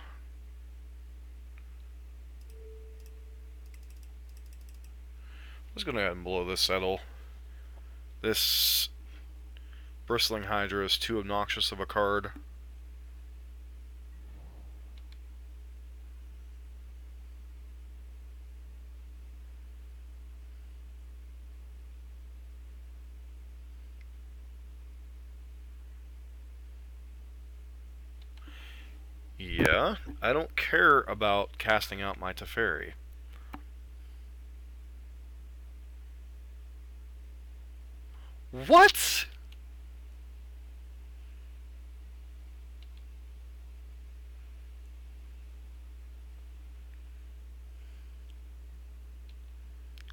I'm just going to go ahead and blow this settle. This Bristling Hydra is too obnoxious of a card. Yeah, I don't care about casting out my Teferi. What?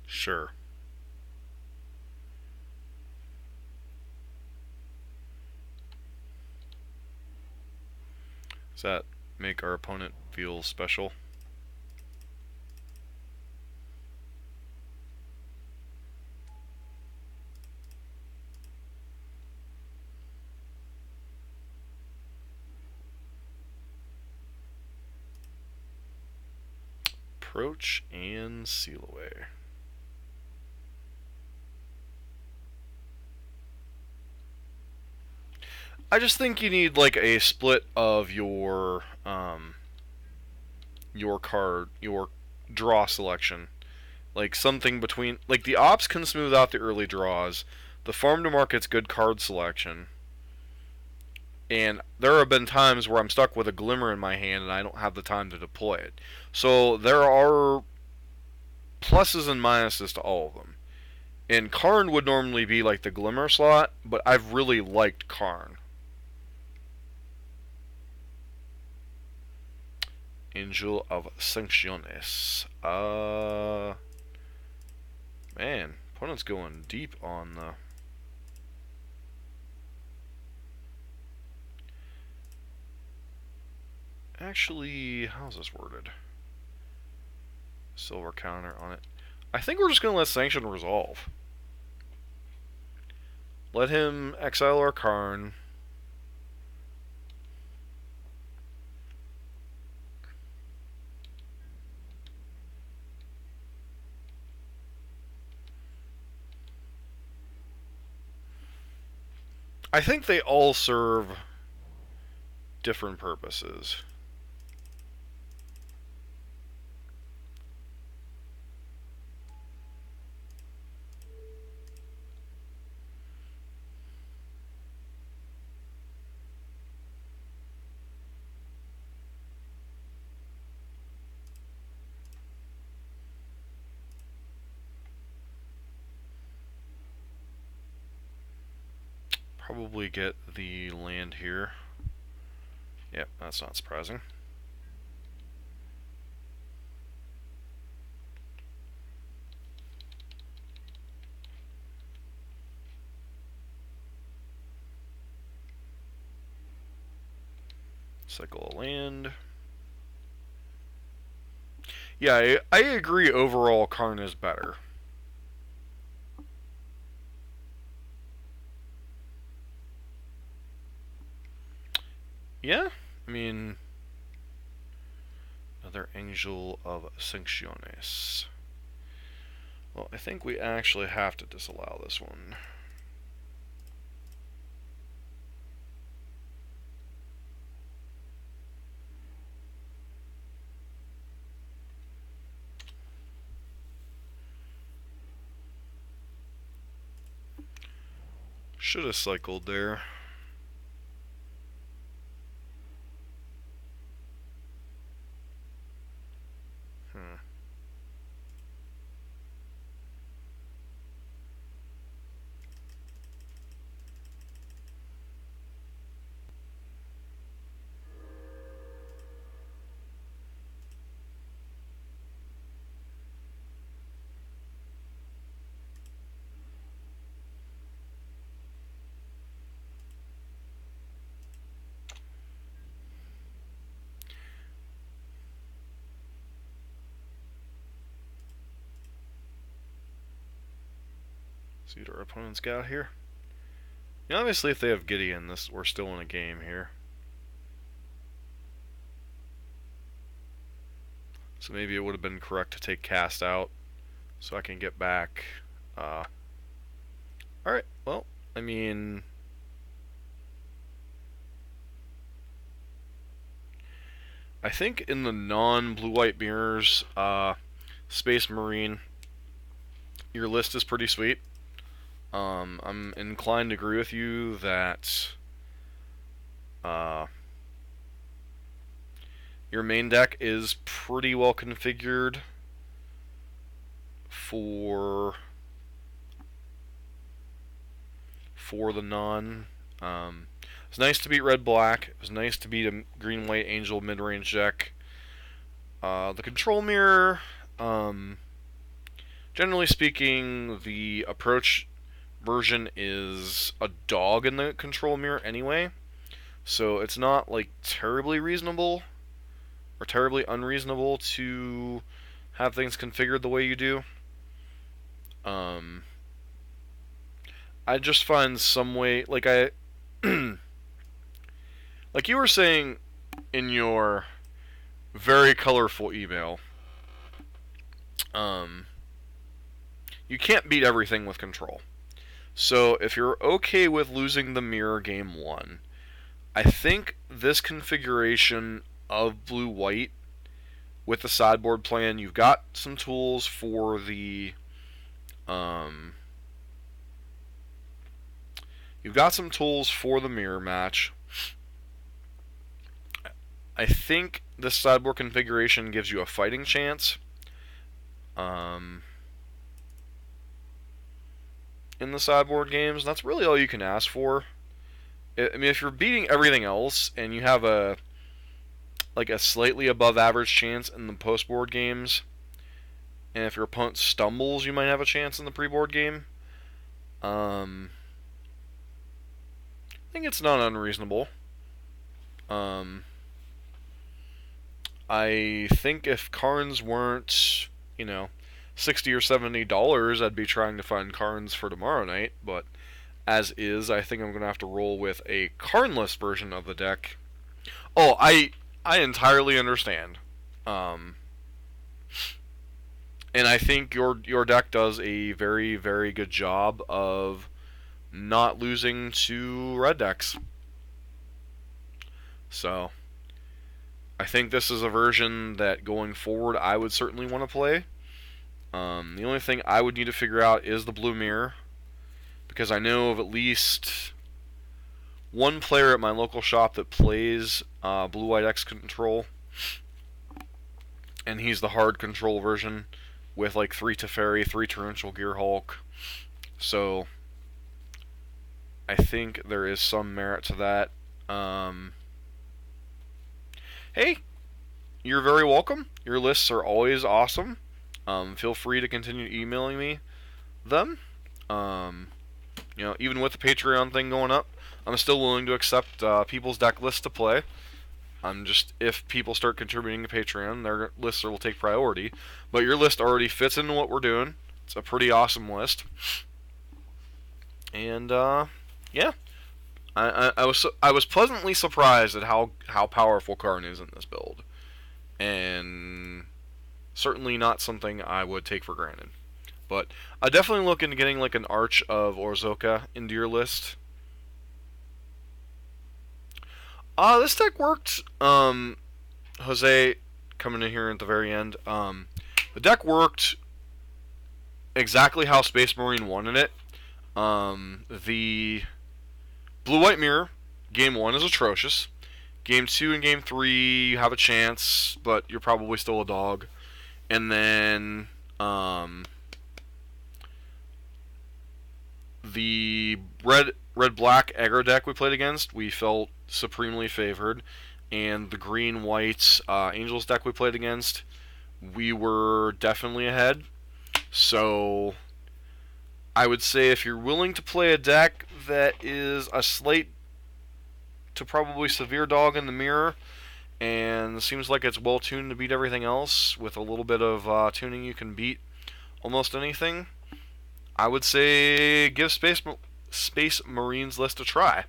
Sure. Does that make our opponent feel special? Approach and seal away. I just think you need like a split of your draw selection. Like something between, like the ops can smooth out the early draws. The farm to market's good card selection. And there have been times where I'm stuck with a glimmer in my hand and I don't have the time to deploy it. So there are pluses and minuses to all of them. And Karn would normally be like the glimmer slot, but I've really liked Karn. Angel of Sancciones. Man, opponent's going deep on the... Actually, how's this worded? Silver counter on it. I think we're just going to let Sanction resolve. Let him exile our Karn. I think they all serve different purposes. Probably get the land here. Yep, that's not surprising. Cycle a land. Yeah, I agree overall Karn is better. Yeah, I mean, another Angel of Sancciones. Well, I think we actually have to disallow this one. Should have cycled there. See what our opponent's got here. You know, obviously, if they have Gideon, we're still in a game here. So maybe it would have been correct to take cast out, so I can get back. Alright, well, I mean... I think in the non-blue-white mirrors, Space Marine, your list is pretty sweet. I'm inclined to agree with you that your main deck is pretty well configured for the non. It's nice to beat red-black. It was nice to beat a green-white angel mid-range deck. The control mirror, generally speaking, the approach version is a dog in the control mirror anyway, so it's not like terribly reasonable or terribly unreasonable to have things configured the way you do. I just find some way, like like you were saying in your very colorful email, you can't beat everything with control. So if you're okay with losing the mirror game 1, I think this configuration of blue-white with the sideboard plan, you've got some tools for the mirror match. I think this sideboard configuration gives you a fighting chance. In the sideboard games, that's really all you can ask for. I mean, if you're beating everything else and you have a like a slightly above average chance in the post-board games. And if your opponent stumbles, you might have a chance in the pre-board game. I think it's not unreasonable. I think if Karns weren't, you know, $60 or $70, I'd be trying to find Karns for tomorrow night. But as is, I think I'm going to have to roll with a Karnless version of the deck. Oh, I entirely understand. And I think your deck does a very, very good job of not losing to red decks. So, I think this is a version that going forward I would certainly want to play. The only thing I would need to figure out is the blue mirror, because I know of at least one player at my local shop that plays Blue-White X Control, and he's the hard control version with like 3 Teferi, 3 Torrential Gearhulk. So I think there is some merit to that. Hey, you're very welcome. Your lists are always awesome. Feel free to continue emailing me them. You know, even with the Patreon thing going up, I'm still willing to accept people's deck lists to play. I'm just, if people start contributing to Patreon, their lists will take priority. But your list already fits into what we're doing. It's a pretty awesome list. And yeah, I was pleasantly surprised at how powerful Karn is in this build, and certainly not something I would take for granted. But I definitely look into getting like an Arch of Orzoka into your list. This deck worked. Jose coming in here at the very end. The deck worked exactly how Space Marine wanted it. The Blue-White Mirror, Game 1 is atrocious. Game 2 and Game 3, you have a chance, but you're probably still a dog. And then, the red-black aggro deck we played against, we felt supremely favored. And the green-white Angels deck we played against, we were definitely ahead. So I would say if you're willing to play a deck that is a slight to probably severe dog in the mirror, and seems like it's well tuned to beat everything else, with a little bit of tuning you can beat almost anything, I would say give Space Marines list a try.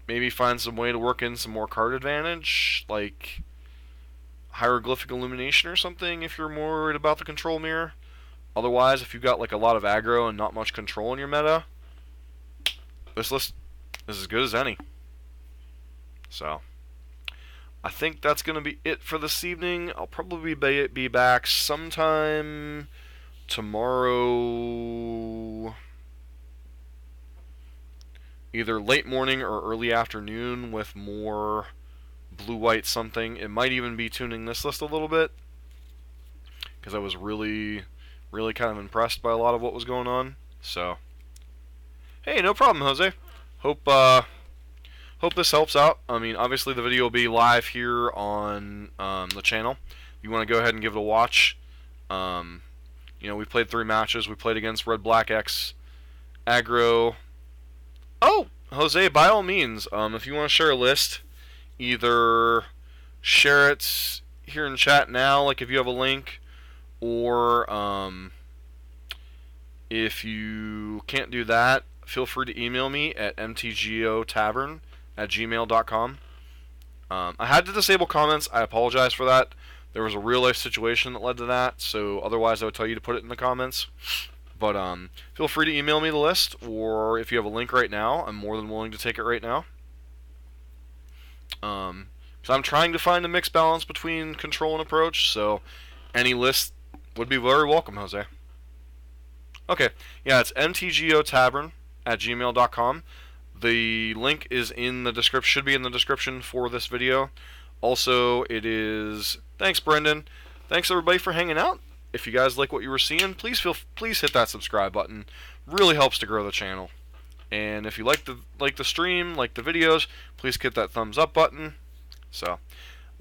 Maybe find some way to work in some more card advantage, like Hieroglyphic Illumination or something if you're more worried about the control mirror. Otherwise, if you've got like a lot of aggro and not much control in your meta, this list is as good as any. So, I think that's going to be it for this evening. I'll probably be back sometime tomorrow, either late morning or early afternoon, with more blue-white something. It might even be tuning this list a little bit, because I was really kind of impressed by a lot of what was going on. So, hey, no problem, Jose. Hope this helps out. I mean, obviously the video will be live here on the channel. If you want to go ahead and give it a watch. You know, we played 3 matches. We played against Red Black X aggro. Oh, Jose, by all means, if you want to share a list, either share it here in chat now, like if you have a link, or if you can't do that, feel free to email me at mtgotavern@gmail.com. I had to disable comments. I apologize for that. There was a real-life situation that led to that, so otherwise I would tell you to put it in the comments. But feel free to email me the list, or if you have a link right now, I'm more than willing to take it right now. So I'm trying to find a mixed balance between control and approach, so any list would be very welcome, Jose. Okay, yeah, it's mtgotavern@gmail.com. The link is in the description, should be in the description for this video. Also, it is. Thanks, Brendan. Thanks everybody for hanging out. If you guys like what you were seeing, please hit that subscribe button. Really helps to grow the channel. And if you like the stream, like the videos, please hit that thumbs up button. So, I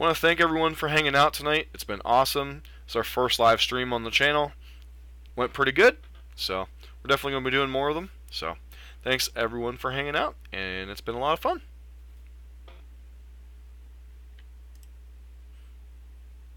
want to thank everyone for hanging out tonight. It's been awesome. It's our first live stream on the channel. Went pretty good. So, we're definitely going to be doing more of them. So, thanks everyone for hanging out, and it's been a lot of fun.